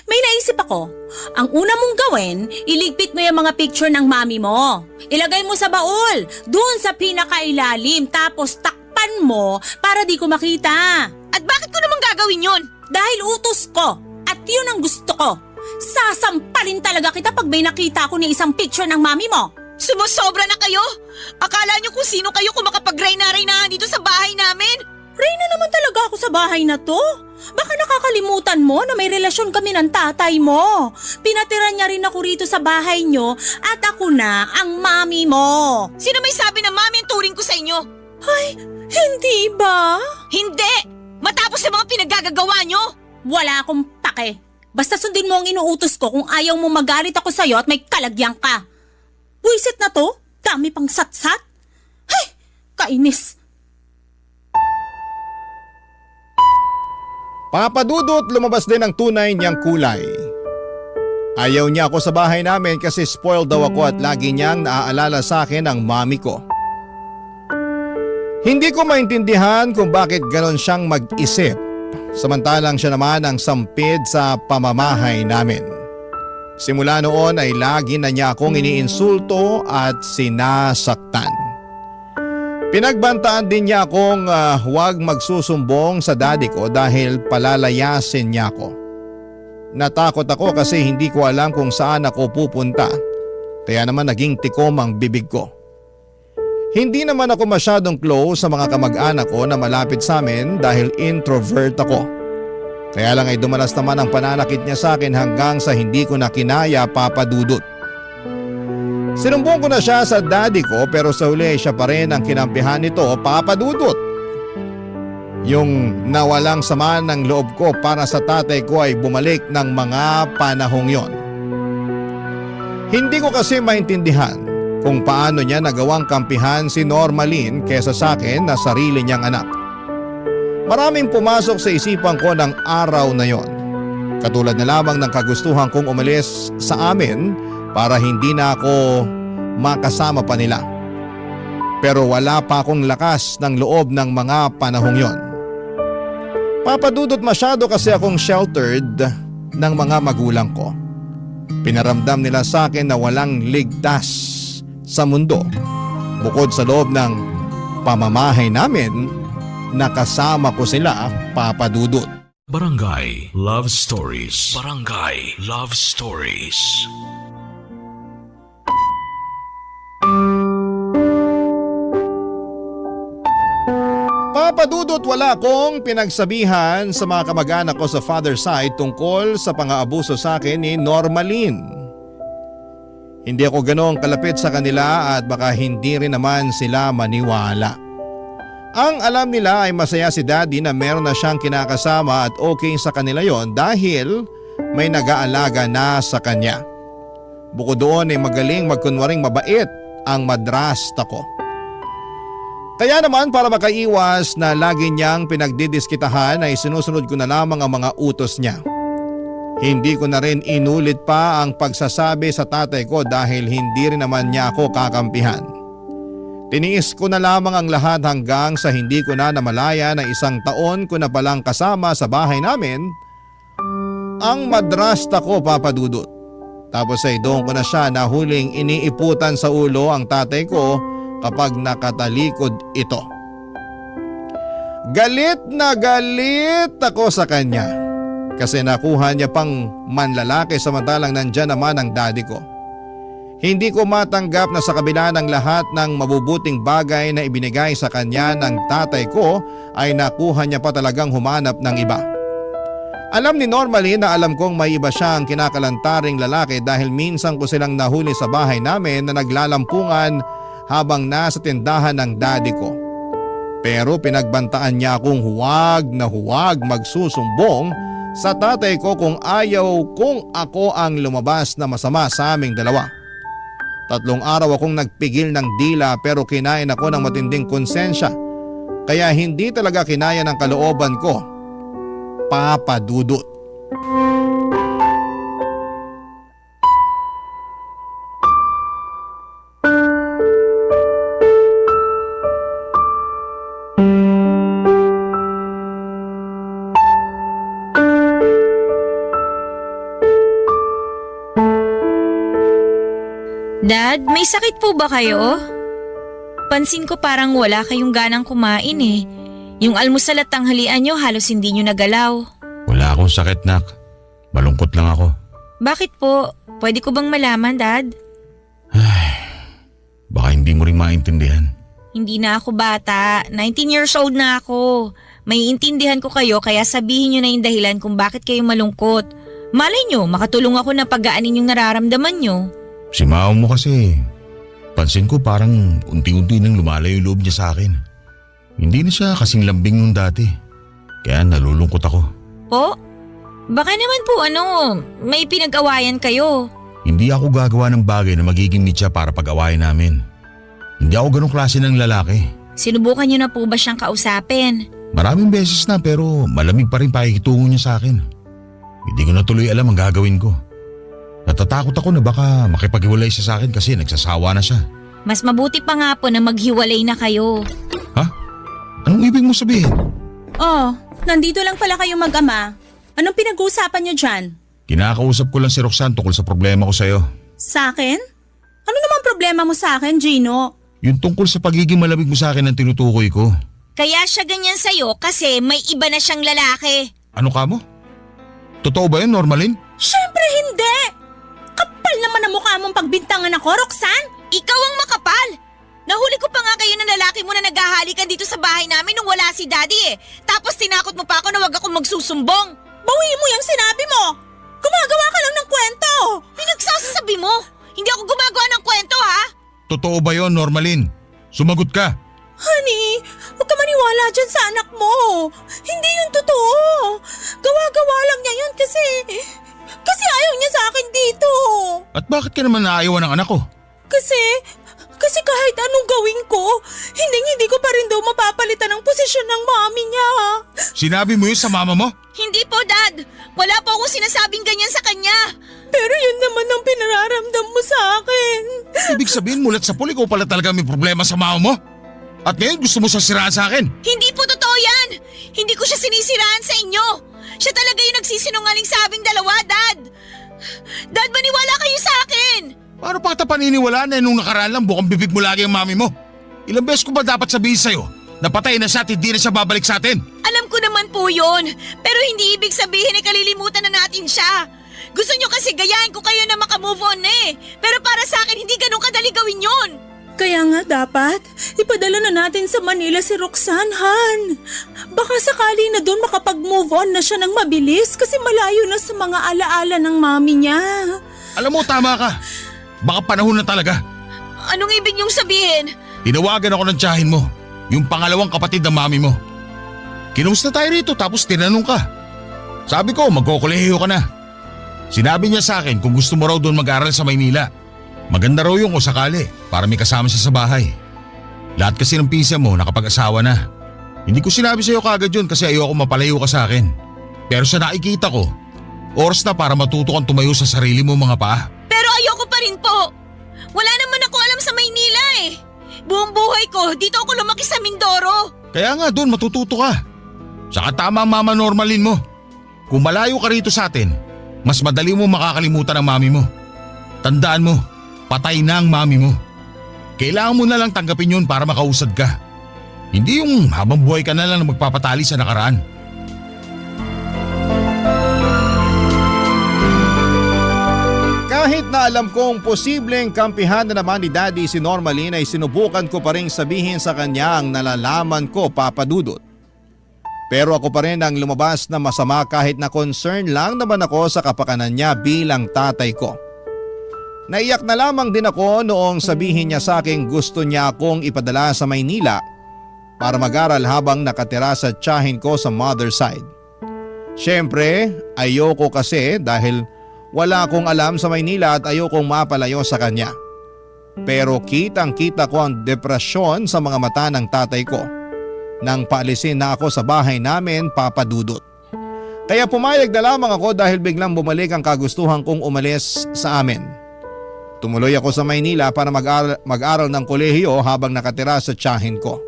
May naisip ako. Ang una mong gawin, iligpit mo yung mga picture ng mami mo. Ilagay mo sa baul, doon sa pinakailalim, tapos takpan mo para di ko makita. At bakit ko naman gagawin yun? Dahil utos ko, at yun ang gusto ko. Sasampalin talaga kita pag may nakita ko ni isang picture ng mami mo. Sumusobra na kayo? Akala nyo kung sino kayo kung makapag-reyna-reynahan dito sa bahay namin? Reyna naman talaga ako sa bahay na to. Baka nakakalimutan mo na may relasyon kami ng tatay mo. Pinatira niya rin ako rito sa bahay nyo at ako na ang mami mo. Sino may sabi na mami ang turing ko sa inyo? Ay, hindi ba? Hindi! Matapos sa mga pinaggagawa nyo? Wala akong pake. Basta sundin mo ang inuutos ko kung ayaw mo magalit ako sa'yo at may kalagyan ka. Buisit na to? Dami pang satsat? Hay! Kainis! Papadudot, lumabas din ang tunay niyang kulay. Ayaw niya ako sa bahay namin kasi spoiled daw ako at lagi niyang naaalala sa akin ang mami ko. Hindi ko maintindihan kung bakit ganon siyang mag-isip. Samantalang siya naman ang sampid sa pamamahay namin. Simula noon ay lagi na niya akong iniinsulto at sinasaktan. Pinagbantaan din niya akong huwag magsusumbong sa daddy ko dahil palalayasin niya ako. Natakot ako kasi hindi ko alam kung saan ako pupunta. Kaya naman naging tikom ang bibig ko. Hindi naman ako masyadong close sa mga kamag-anak ko na malapit sa amin dahil introvert ako. Kaya lang ay dumanas naman ang pananakit niya sa akin hanggang sa hindi ko na kinaya, Papa Dudut. Sinumbong ko na siya sa daddy ko pero sa huli siya pa rin ang kinampihan nito, Papa Dudut. Yung nawalang sama ng loob ko para sa tatay ko ay bumalik ng mga panahong yon. Hindi ko kasi maintindihan kung paano niya nagawang kampihan si Normalin kesa sa akin na sarili niyang anak. Maraming pumasok sa isipan ko ng araw na yon. Katulad na lamang ng kagustuhan kong umalis sa amin para hindi na ako makasama pa nila. Pero wala pa akong lakas ng loob ng mga panahong yon. Papadudot, masyado kasi akong sheltered ng mga magulang ko. Pinaramdam nila sa akin na walang ligtas sa mundo bukod sa loob ng pamamahay namin na kasama ko sila, Papa Dudut. Barangay Love Stories. Barangay Love Stories. Papa Dudut, wala akong pinagsabihan sa mga kamag-anak ko sa father side tungkol sa pang-aabuso sa akin ni Normalin. Hindi ako ganoong kalapit sa kanila at baka hindi rin naman sila maniwala. Ang alam nila ay masaya si daddy na meron na siyang kinakasama at okay sa kanila yon dahil may nag-aalaga na sa kanya. Bukod doon ay magaling magkunwaring mabait ang madrasta ko. Kaya naman para makaiwas na lagi niyang pinagdidiskitahan ay sinusunod ko na lamang ang mga utos niya. Hindi ko na rin inulit pa ang pagsasabi sa tatay ko dahil hindi rin naman niya ako kakampihan. Tiniis ko na lamang ang lahat hanggang sa hindi ko na namalaya na 1 taon ko na palang kasama sa bahay namin ang madrasta ko, Papa Dudut. Tapos ay doon ko na siya nahuling iniiputan sa ulo ang tatay ko kapag nakatalikod ito. Galit na galit ako sa kanya kasi nakuha niya pang manlalaki samantalang nandyan naman ang daddy ko. Hindi ko matanggap na sa kabila ng lahat ng mabubuting bagay na ibinigay sa kanya ng tatay ko ay nakuha niya pa talagang humanap ng iba. Alam ni Normally na alam kong may iba siyang kinakalantaring lalaki dahil minsan ko silang nahuli sa bahay namin na naglalampungan habang nasa tindahan ng daddy ko. Pero pinagbantaan niya akong huwag na huwag magsusumbong sa tatay ko kung ayaw kung ako ang lumabas na masama sa aming dalawa. 3 araw akong nagpigil ng dila pero kinain ako ng matinding konsensya. Kaya hindi talaga kinaya ng kalooban ko, Papa Dudut. Dad, may sakit po ba kayo? Pansin ko parang wala kayong ganang kumain eh. Yung almusal at tanghalian nyo halos hindi nyo nagalaw. Wala akong sakit, nak. Malungkot lang ako. Bakit po? Pwede ko bang malaman, Dad? Baka hindi mo rin maintindihan. Hindi na ako bata. 19 years old na ako. May intindihan ko kayo kaya sabihin nyo na yung dahilan kung bakit kayo malungkot. Malay nyo, makatulong ako na pagaanin yung nararamdaman nyo. Si mao mo kasi, pansin ko parang unti-unti nang lumalayo yung loob niya sa akin. Hindi na siya kasing lambing nung dati. Kaya nalulungkot ako. Po? Baka naman po may pinag-awayan kayo. Hindi ako gagawa ng bagay na magiging mitya para pag-awayan namin. Hindi ako ganong klase ng lalaki. Sinubukan nyo na po ba siyang kausapin? Maraming beses na pero malamig pa rin pakikitungo niya sa akin. Hindi ko na tuloy alam ang gagawin ko. Natatakot ako na baka makipaghiwalay siya sa akin kasi nagsasawa na siya. Mas mabuti pa nga po na maghiwalay na kayo. Ha? Anong ibig mo sabihin? Oh, nandito lang pala kayo mag-ama. Anong pinag-uusapan niyo dyan? Kinakausap ko lang si Roxanne tungkol sa problema ko sa'yo. Sa akin? Ano naman problema mo sa akin, Gino? Yung tungkol sa pagiging malamig mo sa akin ang tinutukoy ko. Kaya siya ganyan sa'yo kasi may iba na siyang lalaki. Ano ka mo? Totoo ba yun, Normalin? Siyempre hindi! Kapal naman ang mukha mong pagbintangan ako, Roxanne! Ikaw ang makapal! Nahuli ko pa nga kayo ng lalaki mo na naghahalikan dito sa bahay namin nung wala si Daddy eh. Tapos tinakot mo pa ako na wag akong magsusumbong. Bawiin mo yung sinabi mo! Gumagawa ka lang ng kwento! Pinagsasabi mo? Hindi ako gumagawa ng kwento ha? Totoo ba yun, Normalin? Sumagot ka. Honey, huwag ka maniwala dyan sa anak mo. Hindi yun totoo. Gawa-gawa lang niya yun kasi ayaw niya sa akin dito. At bakit ka naman naayawan ng anak ko? Kasi kahit anong gawin ko, hindi ko pa rin daw mapapalitan ang posisyon ng mami niya. Sinabi mo yun sa mama mo? Hindi po, Dad. Wala po akong sinasabing ganyan sa kanya. Pero yun naman ang pinararamdam mo sa akin. Ibig sabihin mulat sa pool, ikaw pala talaga may problema sa mama mo? At ngayon gusto mo siya siraan sa akin? Hindi po totoo yan. Hindi ko siya sinisiraan sa inyo. Siya talaga yung nagsisinungaling sa aming dalawa, Dad. Dad, maniwala kayo sa akin. Paano pa kita paniniwalaan na nung nakaraan lang bukang bibig mo lagi ang mami mo? Ilang beses ko ba dapat sabihin sa'yo na patay na siya at hindi na siya babalik sa atin? Alam ko naman po yun. Pero hindi ibig sabihin na kalilimutan na natin siya. Gusto nyo kasi gayahin ko kayo na makamove on na eh. Pero para sa akin, hindi ganun kadali gawin yun. Kaya nga dapat, ipadala na natin sa Manila si Roxanne, Han. Baka sakali na doon makapag-move on na siya ng mabilis kasi malayo na sa mga alaala ng mami niya. Alam mo, tama ka. Baka panahon na talaga. Anong ibig niyong sabihin? Tinawagan ako ng tiyahin mo, yung pangalawang kapatid ng mami mo. Kinumusta tayo rito tapos tinanong ka. Sabi ko, magkokolehiyo ka na. Sinabi niya sa akin kung gusto mo raw doon mag-aral sa Maynila. Maganda raw yung kung sakali para may kasama siya sa bahay. Lahat kasi ng pinsan mo nakapag-asawa na. Hindi ko sinabi sa'yo kagad yun kasi ayoko mapalayo ka sa akin. Pero sa nakikita ko, oras na para matuto kang tumayo sa sarili mo mga paa. Pero ayoko pa rin po. Wala naman ako alam sa Maynila eh. Buong buhay ko, dito ako lumaki sa Mindoro. Kaya nga doon matututo ka. Saka tama ang mama normalin mo. Kung malayo ka rito sa atin, mas madali mo makakalimutan ang mami mo. Tandaan mo, patay na ang mami mo. Kailangan mo na lang tanggapin yun para makausad ka. Hindi yung habang buhay ka na lang magpapatali sa nakaraan. Kahit na alam kong posibleng kampihan na naman ni Daddy si Normalin ay sinubukan ko pa rin sabihin sa kanya ang nalalaman ko, Papa Dudut. Pero ako pa rin ang lumabas na masama kahit na concern lang naman ako sa kapakanan niya bilang tatay ko. Naiyak na lamang din ako noong sabihin niya sa akin gusto niya akong ipadala sa Maynila para mag-aral habang nakatira sa tiyahin ko sa mother side. Siyempre, ayoko kasi dahil wala akong alam sa Maynila at ayokong mapalayo sa kanya. Pero kitang-kita ko ang depresyon sa mga mata ng tatay ko nang paalisin na ako sa bahay namin, Papa Dudut. Kaya pumayag na lamang ako dahil biglang bumalik ang kagustuhan kong umalis sa amin. Tumuloy ako sa Maynila para mag-aral ng kolehiyo habang nakatira sa tiyahin ko.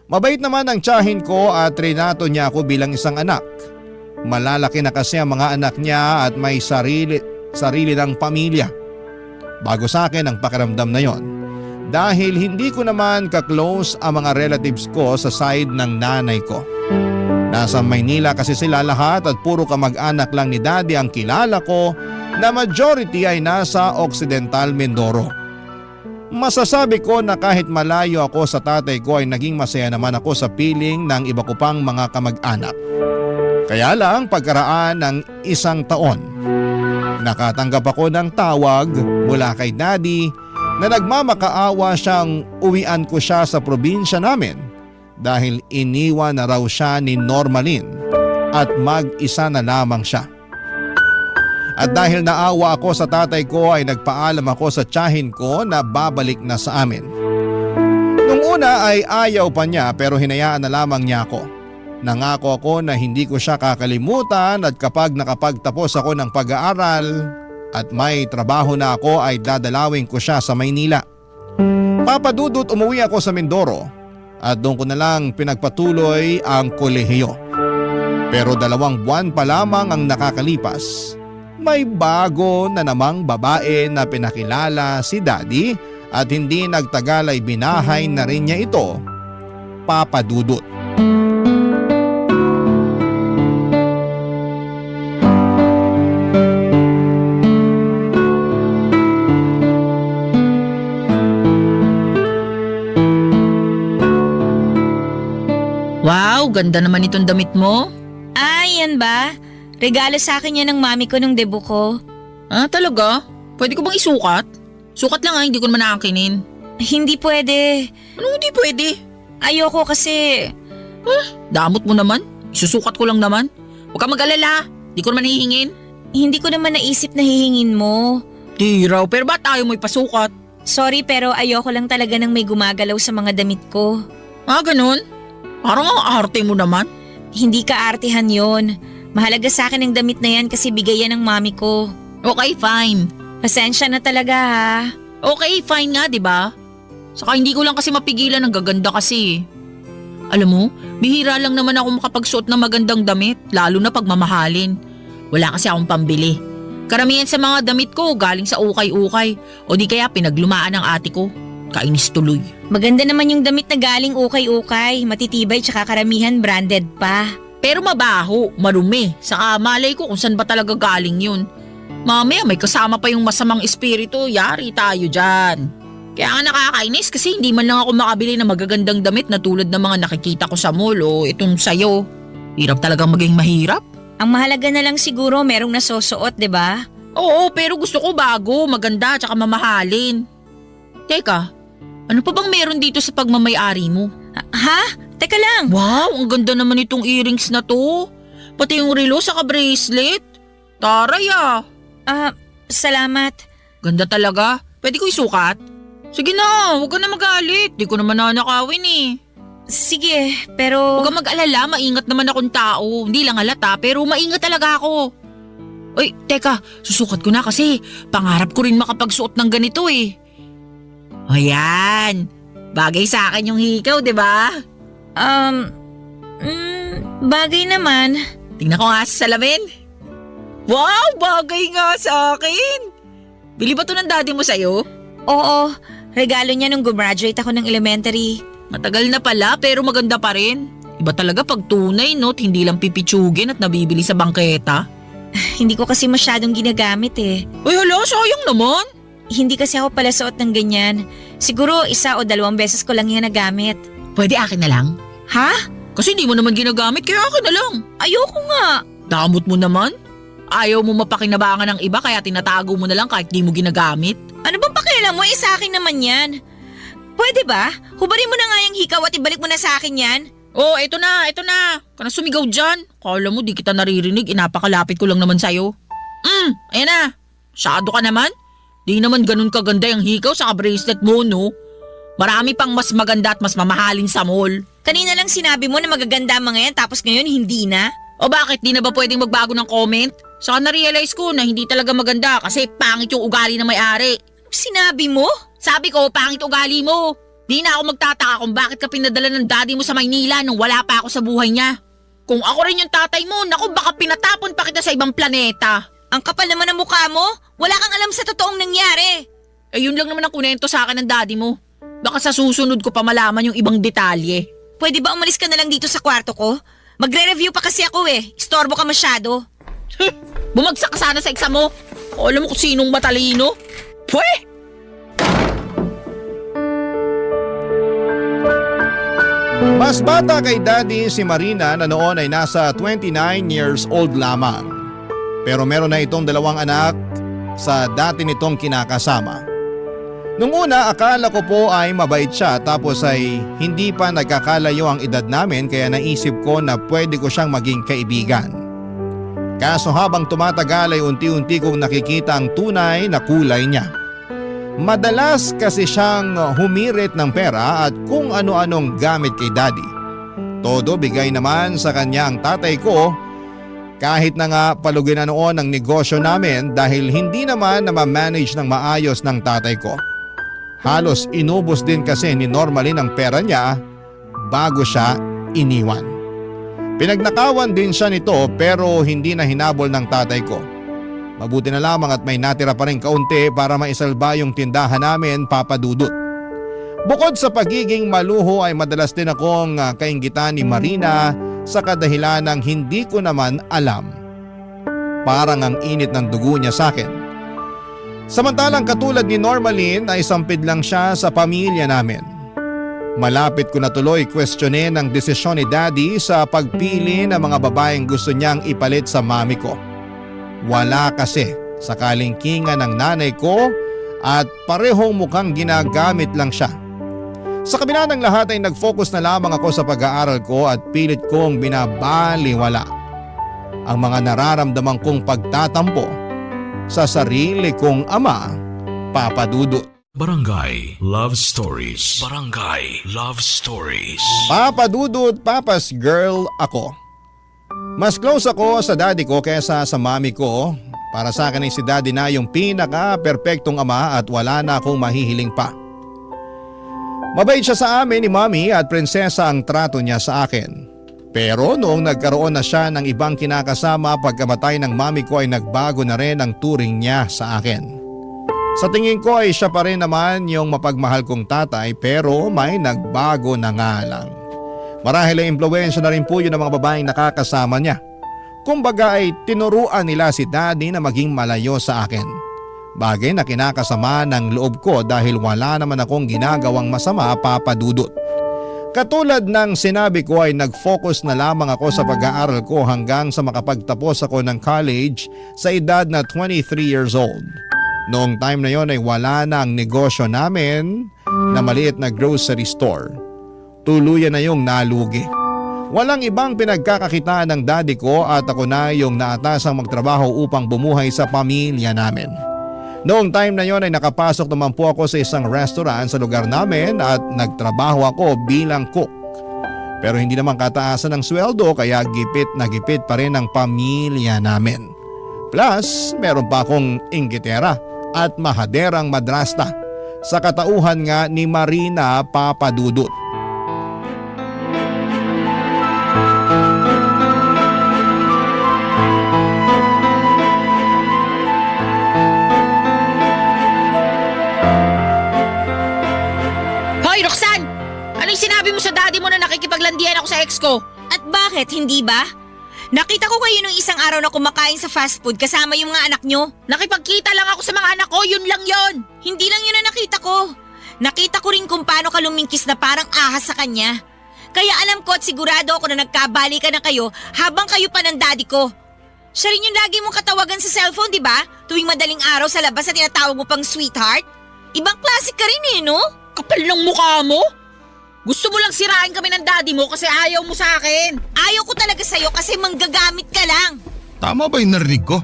Mabait naman ang tiyahin ko at trinato niya ako bilang isang anak. Malalaki na kasi ang mga anak niya at may sarili ng pamilya. Bago sa akin ang pakiramdam na yon. Dahil hindi ko naman ka-close ang mga relatives ko sa side ng nanay ko. Nasa Maynila kasi sila lahat at puro kamag-anak lang ni Daddy ang kilala ko na majority ay nasa Occidental Mindoro. Masasabi ko na kahit malayo ako sa tatay ko ay naging masaya naman ako sa piling ng iba ko pang mga kamag-anak. Kaya lang pagkaraan ng isang taon, nakatanggap ako ng tawag mula kay Daddy na nagmamakaawa siyang uwian ko siya sa probinsya namin dahil iniwan na raw siya ni Normalin at mag-isa na lamang siya. At dahil naawa ako sa tatay ko ay nagpaalam ako sa tiyahin ko na babalik na sa amin. Nung una ay ayaw pa niya pero hinayaan na lamang niya ako. Nangako ako na hindi ko siya kakalimutan at kapag nakapagtapos ako ng pag-aaral at may trabaho na ako ay dadalawin ko siya sa Maynila. Papa Dudut, umuwi ako sa Mindoro at doon ko na lang pinagpatuloy ang kolehiyo. Pero 2 buwan pa lamang ang nakakalipas. May bago na namang babae na pinakilala si Daddy at hindi nagtagal ay binahay na rin niya ito, Papa Dudut. Wow, ganda naman itong damit mo. Ay, yan ba? Regalo sa akin yan ng mami ko nung debut ko. Ah, talaga? Pwede ko bang isukat? Sukat lang hindi ko naman nakakinin. Hindi pwede. Anong hindi pwede? Ayoko kasi. Damot mo naman. Isusukat ko lang naman. Huwag kang mag-alala. Di ko naman hihingin. Hindi ko naman naisip na hihingin mo. Di raw, pero ba't ayaw mo ipasukat? Sorry pero ayoko lang talaga ng may gumagalaw sa mga damit ko. Ah, ganun? Parang ang arte mo naman. Hindi ka artehan yon. Mahalaga sa akin ang damit na yan kasi bigay yan ng mami ko. Okay, fine. Pasensya na talaga ha. Okay, fine nga, di ba? Saka hindi ko lang kasi mapigilan, ang gaganda kasi. Alam mo, bihira lang naman ako makapagsuot ng magandang damit, lalo na pagmamahalin. Wala kasi akong pambili. Karamihan sa mga damit ko galing sa ukay-ukay o di kaya pinaglumaan ng ate ko. Kainis tuloy. Maganda naman yung damit na galing ukay-ukay, matitibay tsaka karamihan branded pa. Pero mabaho, marumi, saka malay ko kung saan ba talaga galing yun. Mamaya may kasama pa yung masamang espiritu, yari tayo dyan. Kaya nga nakakainis kasi hindi man lang ako makabili ng magagandang damit na tulad ng mga nakikita ko sa mall o itong sayo. Hirap talagang maging mahirap. Ang mahalaga na lang siguro merong nasusuot, di ba? Oo, pero gusto ko bago, maganda, tsaka mamahalin. Teka, ano pa bang meron dito sa pagmamayari mo? Ha? Teka lang. Wow, ang ganda naman itong earrings na to. Pati yung relo saka bracelet. Taray ah. Salamat. Ganda talaga. Pwede ko isukat? Sige na, huwag ka na magalit. Di ko naman nanakawin eh. Sige, pero... Huwag kang mag-alala, maingat naman akong tao. Hindi lang halata, pero maingat talaga ako. Uy, teka, susukat ko na kasi pangarap ko rin makapagsuot ng ganito eh. Ayan, bagay sa akin yung hikaw, di ba? Bagay naman. Tingnan ko nga sa salamin. Wow, bagay nga sa akin. Bili ba to ng daddy mo sa'yo? Oo, regalo niya nung gumraduate ako ng elementary. Matagal na pala pero maganda pa rin. Iba talaga pag tunay, no? Hindi lang pipitsugin at nabibili sa bangketa. Hindi ko kasi masyadong ginagamit eh. Uy, hala, sayang naman. Hindi kasi ako pala suot ng ganyan. Siguro 1 o 2 beses ko lang yan nagamit. Pwede akin na lang? Ha? Kasi hindi mo naman ginagamit, kaya akin na lang. Ayoko nga. Damot mo naman. Ayaw mo mapakinabangan ng iba kaya tinatago mo na lang kahit di mo ginagamit. Ano bang pakialam mo? Sa akin naman yan. Pwede ba? Hubarin mo na nga yung hikaw at ibalik mo na sa akin yan. Oh, ito na. Kana sumigaw dyan. Kala mo di kita naririnig, inapakalapit ko lang naman sa'yo. Ayan na. Masyado ka naman. Di naman ganun kaganda yung hikaw sa bracelet mo, no? Marami pang mas maganda at mas mamahalin sa mall. Kanina lang sinabi mo na magaganda ang mga yan tapos ngayon hindi na. O bakit? Di na ba pwedeng magbago ng comment? Saka na-realize ko na hindi talaga maganda kasi pangit yung ugali ng may-ari. Sinabi mo? Sabi ko, pangit ugali mo. Di na ako magtataka kung bakit ka pinadala ng daddy mo sa Maynila nung wala pa ako sa buhay niya. Kung ako rin yung tatay mo, naku baka pinatapon pa kita sa ibang planeta. Ang kapal naman ng mukha mo. Wala kang alam sa totoong nangyari. Eh yun lang naman ang kunento sa akin ng daddy mo. Baka sa susunod ko pa malaman yung ibang detalye. Pwede ba umalis ka na lang dito sa kwarto ko? Magre-review pa kasi ako eh. Istorbo ka masyado. Bumagsak ka sana sa exam mo. O, alam mo kung sinong matalino. Pweh! Mas bata kay Daddy si Marina na noon ay nasa 29 years old lamang. Pero meron na itong 2 anak sa dati nitong kinakasama. Nung una akala ko po ay mabait siya tapos ay hindi pa nagkakalayo ang edad namin kaya naisip ko na pwede ko siyang maging kaibigan. Kaso habang tumatagal ay unti-unti kong nakikita ang tunay na kulay niya. Madalas kasi siyang humirit ng pera at kung ano-anong gamit kay Daddy. Todo bigay naman sa kanya ang tatay ko kahit na nga palugin na noon ang negosyo namin dahil hindi naman na ma-manage ng maayos ng tatay ko. Halos inubos din kasi ni Normalin ang pera niya bago siya iniwan. Pinagnakawan din siya nito pero hindi na hinabol ng tatay ko. Mabuti na lamang at may natira pa rin kaunti para maisalba yung tindahan namin, Papa Dudut. Bukod sa pagiging maluho ay madalas din akong kainggitan ni Marina sa kadahilan ng hindi ko naman alam. Parang ang init ng dugo niya sa akin. Samantalang katulad ni Normalin ay sampid lang siya sa pamilya namin. Malapit ko na tuloy questionin ang desisyon ni Daddy sa pagpili ng mga babaeng gusto niyang ipalit sa mami ko. Wala kasi sa kalingkingan ng nanay ko at parehong mukhang ginagamit lang siya. Sa kabila ng lahat ay nag-focus na lamang ako sa pag-aaral ko at pilit kong binabaliwala ang mga nararamdaman kong pagtatampo sa sarili kong ama, Papa Dudut. Barangay Love Stories. Barangay Love Stories. Papa Dudut, Papa's girl ako. Mas close ako sa daddy ko kaysa sa mami ko. Para sa akin ay si daddy na yung pinaka-perpektong ama at wala na akong mahihiling pa. Mabait siya sa amin ni mami at prinsesa ang trato niya sa akin. Pero noong nagkaroon na siya ng ibang kinakasama pagkamatay ng mami ko ay nagbago na rin ang turing niya sa akin. Sa tingin ko ay siya pa rin naman yung mapagmahal kong tatay pero may nagbago na nga lang. Marahil ay impluwensya na rin po yun ng mga babaeng nakakasama niya. Kumbaga ay tinuruan nila si daddy na maging malayo sa akin. Bagay na kinakasama ng loob ko dahil wala naman akong ginagawang masama, Papa Dudut. Katulad ng sinabi ko ay nag-focus na lamang ako sa pag-aaral ko hanggang sa makapagtapos ako ng college sa edad na 23 years old. Noong time na yon ay wala na ang negosyo namin na maliit na grocery store. Tuluyan na yung nalugi. Walang ibang pinagkakakitaan ng daddy ko at ako na yung naatasang magtrabaho upang bumuhay sa pamilya namin. Noong time na yon ay nakapasok naman po ako sa isang restaurant sa lugar namin at nagtrabaho ako bilang cook. Pero hindi naman kataasan ng sweldo kaya gipit na gipit pa rin ang pamilya namin. Plus, meron pa akong inggitera at mahaderang madrasta sa katauhan nga ni Marina Papadudut. Hoy, Roxanne! Ano yung sinabi mo sa daddy mo na nakikipaglandian ako sa ex ko? At bakit, hindi ba? Nakita ko kayo nung isang araw na kumakain sa fast food kasama yung mga anak nyo. Nakipagkita lang ako sa mga anak ko, yun lang yon. Hindi lang yun na nakita ko. Nakita ko rin kung paano ka lumingkis na parang ahas sa kanya. Kaya alam ko at sigurado ako na nagkabalikan na kayo habang kayo pa ng daddy ko. Siya rin yung lagi mong katawagan sa cellphone, di ba? Tuwing madaling araw sa labas na tinatawag mo pang sweetheart. Ibang klase ka rin no? Kapal ng mukha mo? Gusto mo lang sirain kami ng daddy mo kasi ayaw mo sa akin. Ayaw ko talaga sa'yo kasi manggagamit ka lang. Tama ba yung narinig ko?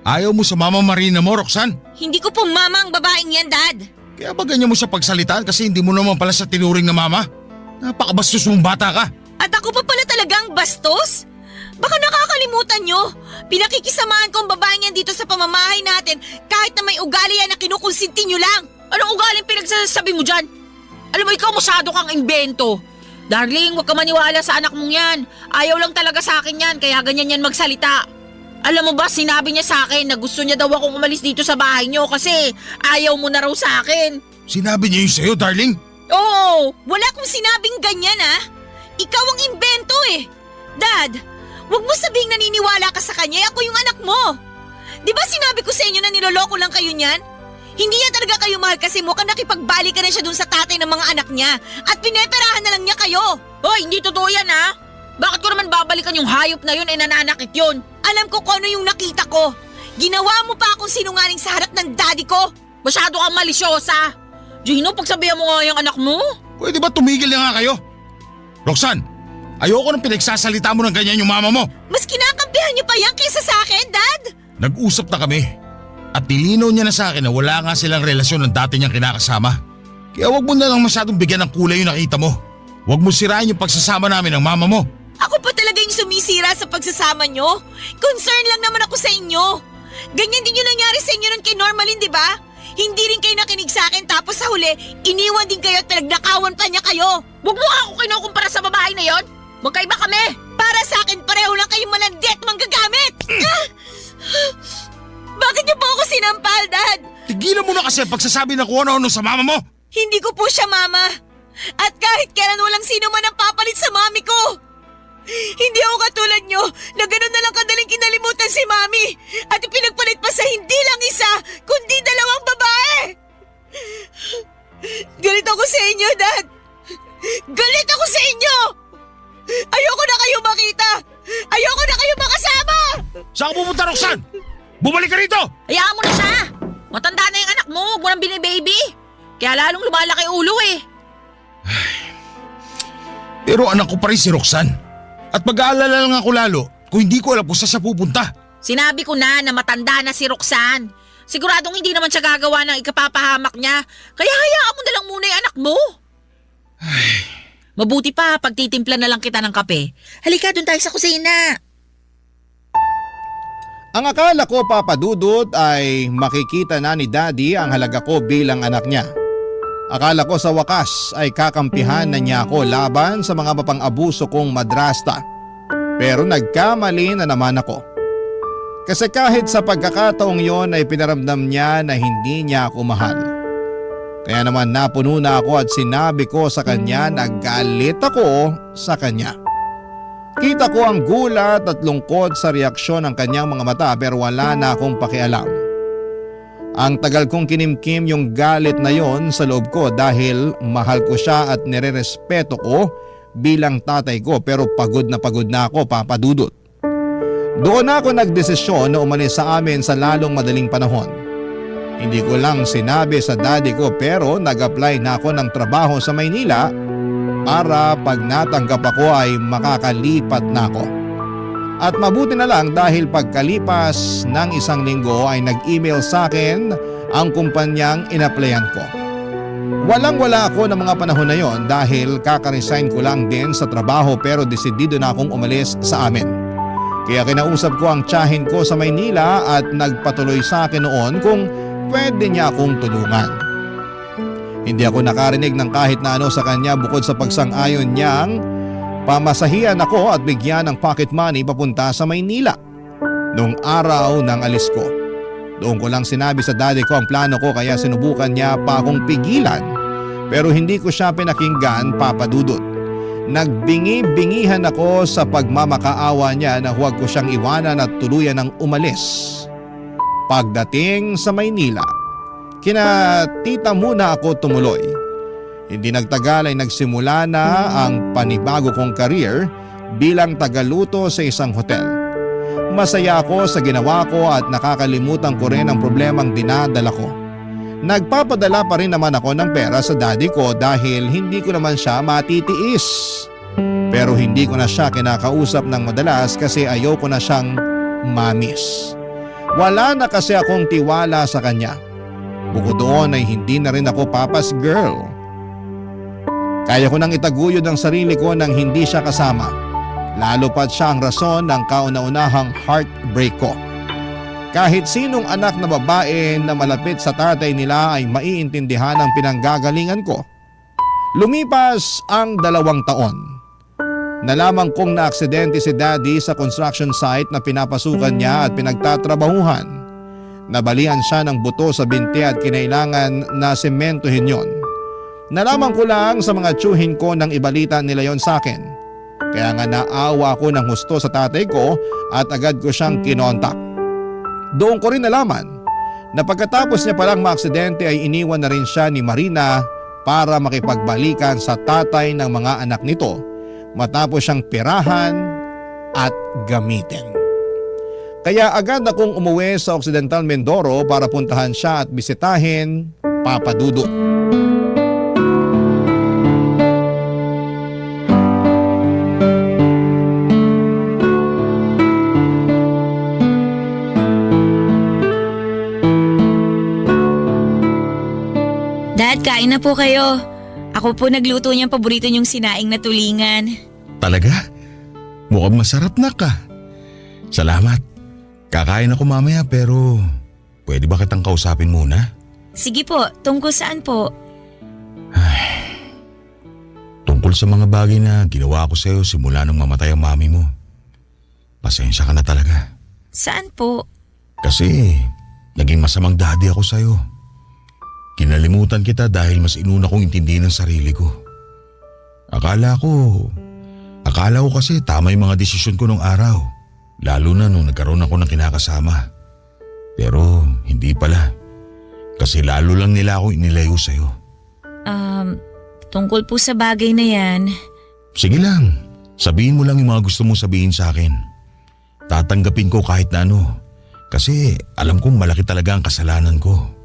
Ayaw mo sa Mama Marina mo, Roxanne? Hindi ko po mama ang babaeng yan, Dad. Kaya ba ganyan mo siya pagsalitaan kasi hindi mo naman pala sa tinuring na mama? Napakabastos mong bata ka. At ako pa pala talagang bastos? Baka nakakalimutan nyo. Pinakikisamahan ko ang babaeng yan dito sa pamamahay natin kahit na may ugali yan na kinukonsinti nyo lang. Anong ugaling pinagsasabi mo dyan? Alam mo, ikaw masyado kang imbento. Darling, huwag ka maniwala sa anak mong yan. Ayaw lang talaga sa akin yan, kaya ganyan yan magsalita. Alam mo ba, sinabi niya sa akin na gusto niya daw akong umalis dito sa bahay niyo kasi ayaw mo na raw sa akin. Sinabi niya yun sa'yo, darling? Oo, wala kong sinabing ganyan Ikaw ang imbento Dad, huwag mo sabihing naniniwala ka sa kanya, ako yung anak mo. Di ba sinabi ko sa inyo na niloloko lang kayo niyan? Hindi niya talaga kayo mahal kasi mukhang nakipagbalikan na siya dun sa tatay ng mga anak niya at pineperahan na lang niya kayo. Hoy, hindi totoo yan Bakit ko naman babalikan yung hayop na yun nananakit yun? Alam ko kung ano yung nakita ko. Ginawa mo pa akong sinungaling sa harap ng daddy ko. Masyado kang malisyosa. Gino, pagsabihan mo nga yung anak mo. Pwede ba tumigil na nga kayo? Roxanne, ayoko nang pinagsasalita mo ng ganyan yung mama mo. Mas kinakampihan niyo pa yan kaysa sa akin, Dad. Nag-usap na kami. At nilinaw niya na sa akin na wala nga silang relasyon ng dati niyang kinakasama. Kaya wag mo na lang masyadong bigyan ng kulay yung nakita mo. Wag mo sirain yung pagsasama namin ng mama mo. Ako pa talaga yung sumisira sa pagsasama niyo. Concern lang naman ako sa inyo. Ganyan din yung nangyari sa inyo nun kay Normalin, di ba? Hindi rin kayo nakinig sa akin tapos sa huli, iniwan din kayo at pinagnakawan pa niya kayo. Huwag mo ako kinukumpara sa babae na yon. Magkaiba kami. Para sa akin, pareho lang kayong malandi at manggagamit. Bakit niyo po ako sinampal, Dad? Tigilan mo na kasi ang pagsasabi na kung ano-ano sa mama mo. Hindi ko po siya mama. At kahit kailan walang sino man ang papalit sa mami ko. Hindi ako katulad niyo na gano'n na lang kadaling kinalimutan si mami at ipinagpalit pa sa hindi lang isa, kundi dalawang babae. Galit ako sa inyo, Dad. Galit ako sa inyo. Ayoko na kayo makita. Ayoko na kayo makasama. Saan ka pupunta, Roxanne? Bumalik ka rito! Hayaan mo na siya. Matanda na yung anak mo, huwag mo nang binibaby. Kaya lalong lumalaki ulo Pero anak ko pa rin si Roxanne. At mag-aalala lang ako lalo kung hindi ko alam kung saan siya pupunta. Sinabi ko na matanda na si Roxanne. Siguradong hindi naman siya gagawa ng ikapapahamak niya. Kaya hayaan mo na lang muna yung anak mo. Mabuti pa, pagtitimpla na lang kita ng kape. Halika, doon tayo sa kusina. Ang akala ko, Papa Dudut, ay makikita na ni Daddy ang halaga ko bilang anak niya. Akala ko sa wakas ay kakampihan na niya ako laban sa mga mapang-abuso kong madrasta. Pero nagkamali na naman ako. Kasi kahit sa pagkakataong yon ay pinaramdam niya na hindi niya ako mahal. Kaya naman napuno na ako at sinabi ko sa kanya na galit ako sa kanya. Kita ko ang gulat at lungkot sa reaksyon ng kanyang mga mata pero wala na akong pakialam. Ang tagal kong kinimkim yung galit na yon sa loob ko dahil mahal ko siya at nirerespeto ko bilang tatay ko pero pagod na ako, Papa Dudut. Doon ako nagdesisyon na umalis sa amin sa lalong madaling panahon. Hindi ko lang sinabi sa daddy ko pero nag-apply na ako ng trabaho sa Maynila para pag natanggap ako ay makakalipat na ako. At mabuti na lang dahil pagkalipas ng 1 linggo ay nag-email sa akin ang kumpanyang inaplayan ko. Walang-wala ako ng mga panahon na yon dahil kaka-resign ko lang din sa trabaho pero desidido na akong umalis sa amin. Kaya kinausap ko ang tiyahin ko sa Maynila at nagpatuloy sa akin noon kung pwede niya akong tulungan. Hindi ako nakarinig ng kahit na ano sa kanya bukod sa pagsang-ayon niyang pamasahihan ako at bigyan ng pocket money papunta sa Maynila. Noong araw ng alis ko, doon ko lang sinabi sa daddy ko ang plano ko kaya sinubukan niya pa akong pigilan pero hindi ko siya pinakinggan, Papa Dudut. Nagbingi-bingihan ako sa pagmamakaawa niya na huwag ko siyang iwanan at tuluyan ng umalis. Pagdating sa Maynila, kina tita muna ako tumuloy. Hindi nagtagal ay nagsimula na ang panibago kong career bilang tagaluto sa isang hotel. Masaya ako sa ginawa ko at nakakalimutan ko rin ang problemang dinadala ko. Nagpapadala pa rin naman ako ng pera sa daddy ko dahil hindi ko naman siya matitiis. Pero hindi ko na siya kinakausap ng madalas kasi ayoko na siyang mamis. Wala na kasi akong tiwala sa kanya. Bukod doon ay hindi na rin ako papa's girl. Kaya ko nang itaguyod ang sarili ko nang hindi siya kasama. Lalo pat siya ang rason ng kauna-unahang heartbreak ko. Kahit sinong anak na babae na malapit sa tatay nila ay maiintindihan ang pinanggagalingan ko. Lumipas ang 2 taon. Nalaman kong naaksidente si daddy sa construction site na pinapasukan niya at pinagtatrabahuhan. Nabalian siya ng buto sa binti at kinailangan na sementohin yon. Nalaman ko lang sa mga tiyuhin ko nang ibalita nila yon sa akin. Kaya nga naawa ko ng husto sa tatay ko at agad ko siyang kinontak. Doon ko rin nalaman na pagkatapos niya palang maaksidente ay iniwan na rin siya ni Marina para makipagbalikan sa tatay ng mga anak nito matapos siyang pirahan at gamitin. Kaya agad akong umuwi sa Occidental Mindoro para puntahan siya at bisitahin, Papa Dudut. Dad, kain na po kayo. Ako po nagluto niyang paborito niyong sinaing na tulingan. Talaga? Mukhang masarap na ka. Salamat. Kakain ako mamaya pero pwede ba kitang kausapin muna? Sige po, tungkol saan po? Tungkol sa mga bagay na ginawa ko sa'yo simula nung mamatay ang mami mo. Pasensya ka na talaga. Saan po? Kasi naging masamang daddy ako sa'yo. Kinalimutan kita dahil mas inuna kong intindihin ang sarili ko. Akala ko kasi tama yung mga desisyon ko nung araw. Lalo na nung nagkaroon ako ng kinakasama. Pero hindi pala. Kasi lalo lang nila ako inilayo sa'yo. Tungkol po sa bagay na yan. Sige lang. Sabihin mo lang yung mga gusto mong sabihin sa akin. Tatanggapin ko kahit na ano. Kasi alam kong malaki talaga ang kasalanan ko.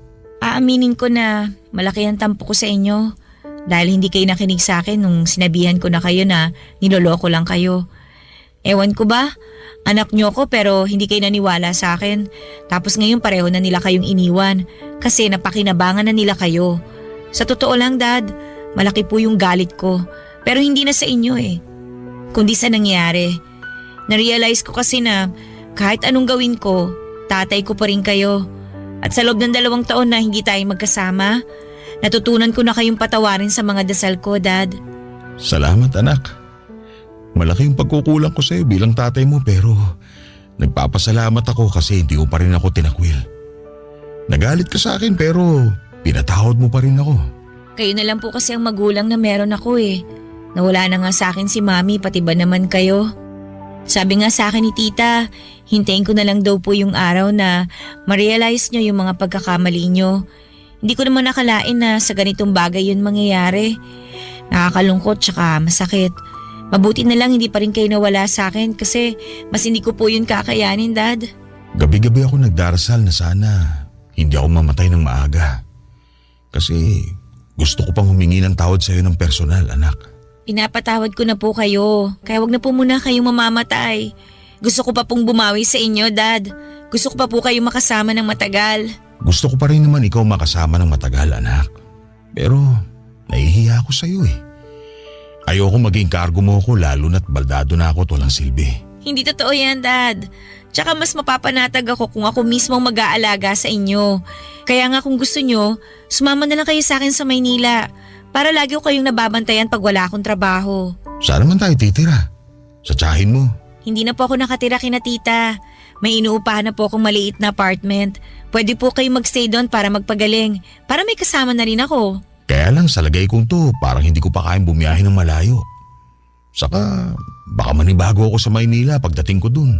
Aaminin ko na malaki ang tampo ko sa inyo dahil hindi kayo nakinig sa akin nung sinabihan ko na kayo na niloloko lang kayo. Ewan ko ba? Anak niyo ko pero hindi kayo naniwala sa akin. Tapos ngayon pareho na nila kayong iniwan kasi napakinabangan na nila kayo. Sa totoo lang, Dad, malaki po yung galit ko pero hindi na sa inyo kundi sa nangyari. Narealize ko kasi na kahit anong gawin ko, tatay ko pa rin kayo. At sa loob ng 2 taon na hindi tayo magkasama, natutunan ko na kayong patawarin sa mga dasal ko, Dad. Salamat, anak. Malaki yung pagkukulang ko sa'yo bilang tatay mo pero nagpapasalamat ako kasi hindi mo pa rin ako tinakwil. Nagalit ka sa akin pero pinatawad mo pa rin ako. Kayo na lang po kasi ang magulang na meron ako Nawala na nga sa akin si Mami pati ba naman kayo. Sabi nga sa akin ni Tita, hintayin ko na lang daw po yung araw na ma-realize nyo yung mga pagkakamali nyo. Hindi ko naman nakalain na sa ganitong bagay yun mangyayari. Nakakalungkot tsaka masakit. Mabuti na lang hindi pa rin kayo nawala sa akin kasi mas hindi ko po yun kakayanin, Dad. Gabi-gabi ako nagdarasal na sana hindi ako mamatay ng maaga. Kasi gusto ko pang humingi ng tawad sa'yo ng personal, anak. Pinapatawad ko na po kayo, kaya wag na po muna kayong mamamatay. Gusto ko pa pong bumawi sa inyo, Dad. Gusto ko pa po kayong makasama ng matagal. Gusto ko pa rin naman ikaw makasama ng matagal, anak. Pero nahihiya ako sa'yo eh. Ayoko maging kargo mo ko lalo na't baldado na ako at walang silbi. Hindi totoo yan, Dad. Tsaka mas mapapanatag ako kung ako mismo mag-aalaga sa inyo. Kaya nga kung gusto nyo, sumama na lang kayo sa akin sa Maynila para lagi ko kayong nababantayan pag wala akong trabaho. Saan naman tayo titira? Sa tiyahin mo? Hindi na po ako nakatira kina tita. May inuupahan na po akong maliit na apartment. Pwede po kayo magstay doon para magpagaling. Para may kasama na rin ako. Kaya lang sa lagay kong to, parang hindi ko pa kayang bumiyahe ng malayo. Saka baka manibago ako sa Maynila pagdating ko dun.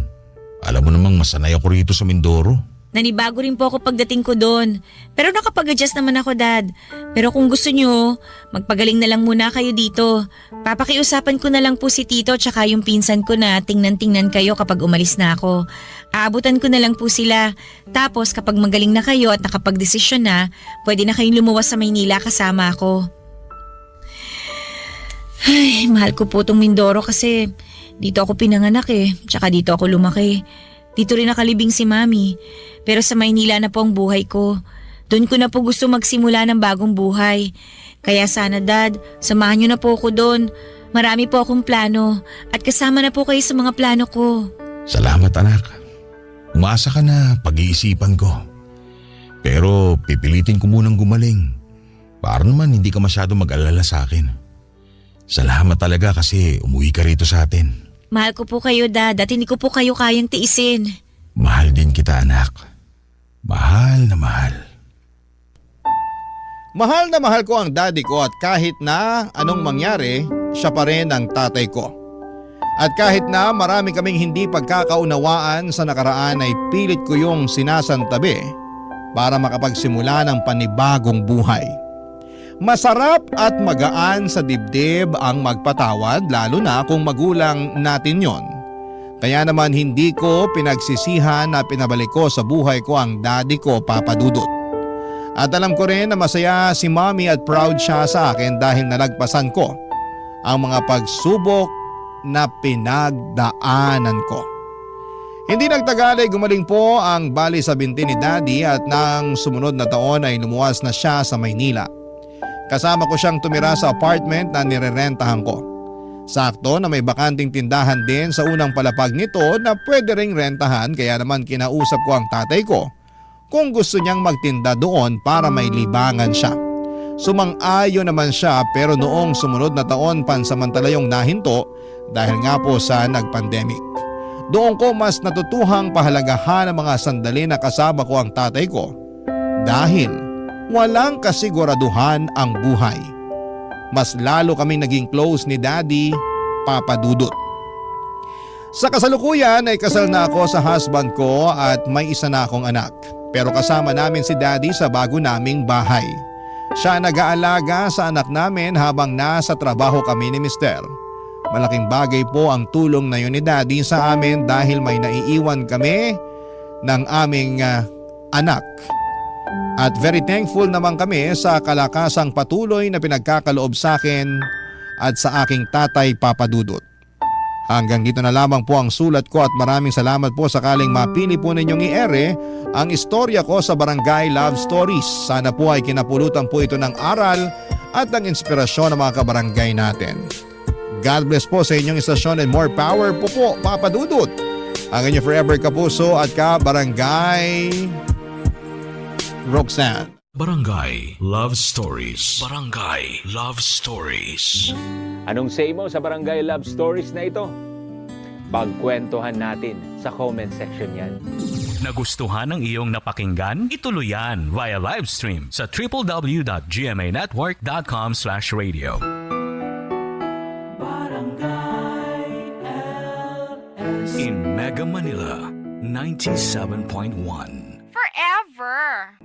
Alam mo namang masanay ako rito sa Mindoro. Nanibago rin po ako pagdating ko doon. Pero nakapag-adjust naman ako, Dad. Pero kung gusto nyo, magpagaling na lang muna kayo dito. Papakiusapan ko na lang po si Tito tsaka yung pinsan ko na tingnan-tingnan kayo kapag umalis na ako. Aabutan ko na lang po sila. Tapos kapag magaling na kayo at nakapag-desisyon na, pwede na kayong lumuwas sa Maynila kasama ako. Ay, mahal ko po itong Mindoro kasi dito ako pinanganak eh. Tsaka dito ako lumaki. Dito rin nakalibing si Mami. Pero sa Maynila na po ang buhay ko. Doon ko na po gusto magsimula ng bagong buhay. Kaya sana, Dad, samahan niyo na po ako doon. Marami po akong plano at kasama na po kayo sa mga plano ko. Salamat, anak. Umasa ka na, pag-iisipan ko. Pero pipilitin ko munang gumaling. Para naman hindi ka masyado mag-alala sa akin. Salamat talaga kasi umuwi ka rito sa atin. Mahal ko po kayo, Dad, at hindi ko po kayo kayang tiisin. Mahal din kita, anak. Mahal na mahal. Mahal na mahal ko ang daddy ko at kahit na anong mangyari, siya pa rin ang tatay ko. At kahit na marami kaming hindi pagkakaunawaan sa nakaraan ay pilit ko yung sinasantabi para makapagsimula ng panibagong buhay. Masarap at magaan sa dibdib ang magpatawad lalo na kung magulang natin yon. Kaya naman hindi ko pinagsisihan na pinabalik ko sa buhay ko ang daddy ko, Papa Dudut. At alam ko rin na masaya si Mommy at proud siya sa akin dahil nalagpasan ko ang mga pagsubok na pinagdaanan ko. Hindi nagtagal ay gumaling po ang bali sa binti ni Daddy at nang sumunod na taon ay lumuwas na siya sa Maynila. Kasama ko siyang tumira sa apartment na nirerentahan ko. Sakto na may bakanting tindahan din sa unang palapag nito na pwede ring rentahan kaya naman kinausap ko ang tatay ko kung gusto niyang magtinda doon para may libangan siya. Sumang-ayon naman siya pero noong sumunod na taon pansamantala yung nahinto dahil nga po sa nag-pandemic. Doon ko mas natutuhang pahalagahan ang mga sandali na kasama ko ang tatay ko dahil walang kasiguraduhan ang buhay. Mas lalo kaming naging close ni Daddy, Papa Dudut. Sa kasalukuyan ay kasal na ako sa husband ko at may isa na akong anak. Pero kasama namin si Daddy sa bago naming bahay. Siya nag-aalaga sa anak namin habang nasa trabaho kami ni Mister. Malaking bagay po ang tulong na yun ni Daddy sa amin dahil may naiiwan kami ng aming anak. At very thankful naman kami sa kalakasang patuloy na pinagkakaloob sa akin at sa aking tatay, Papa Dudut. Hanggang dito na lamang po ang sulat ko at maraming salamat po sakaling mapili po ninyong i-ere ang istorya ko sa Barangay Love Stories. Sana po ay kinapulutan po ito ng aral at ng inspirasyon ng mga kabarangay natin. God bless po sa inyong istasyon and more power po po, Papa Dudut. Ang inyong forever kapuso at kabarangay Roxanne. Barangay Love Stories. Barangay Love Stories. Anong say mo sa Barangay Love Stories na ito? Pagkwentuhan natin sa comment section yan. Nagustuhan ng iyong napakinggan? Ituloy yan via live stream sa www.gmanetwork.com/radio. In Mega Manila, 97.1. Forever.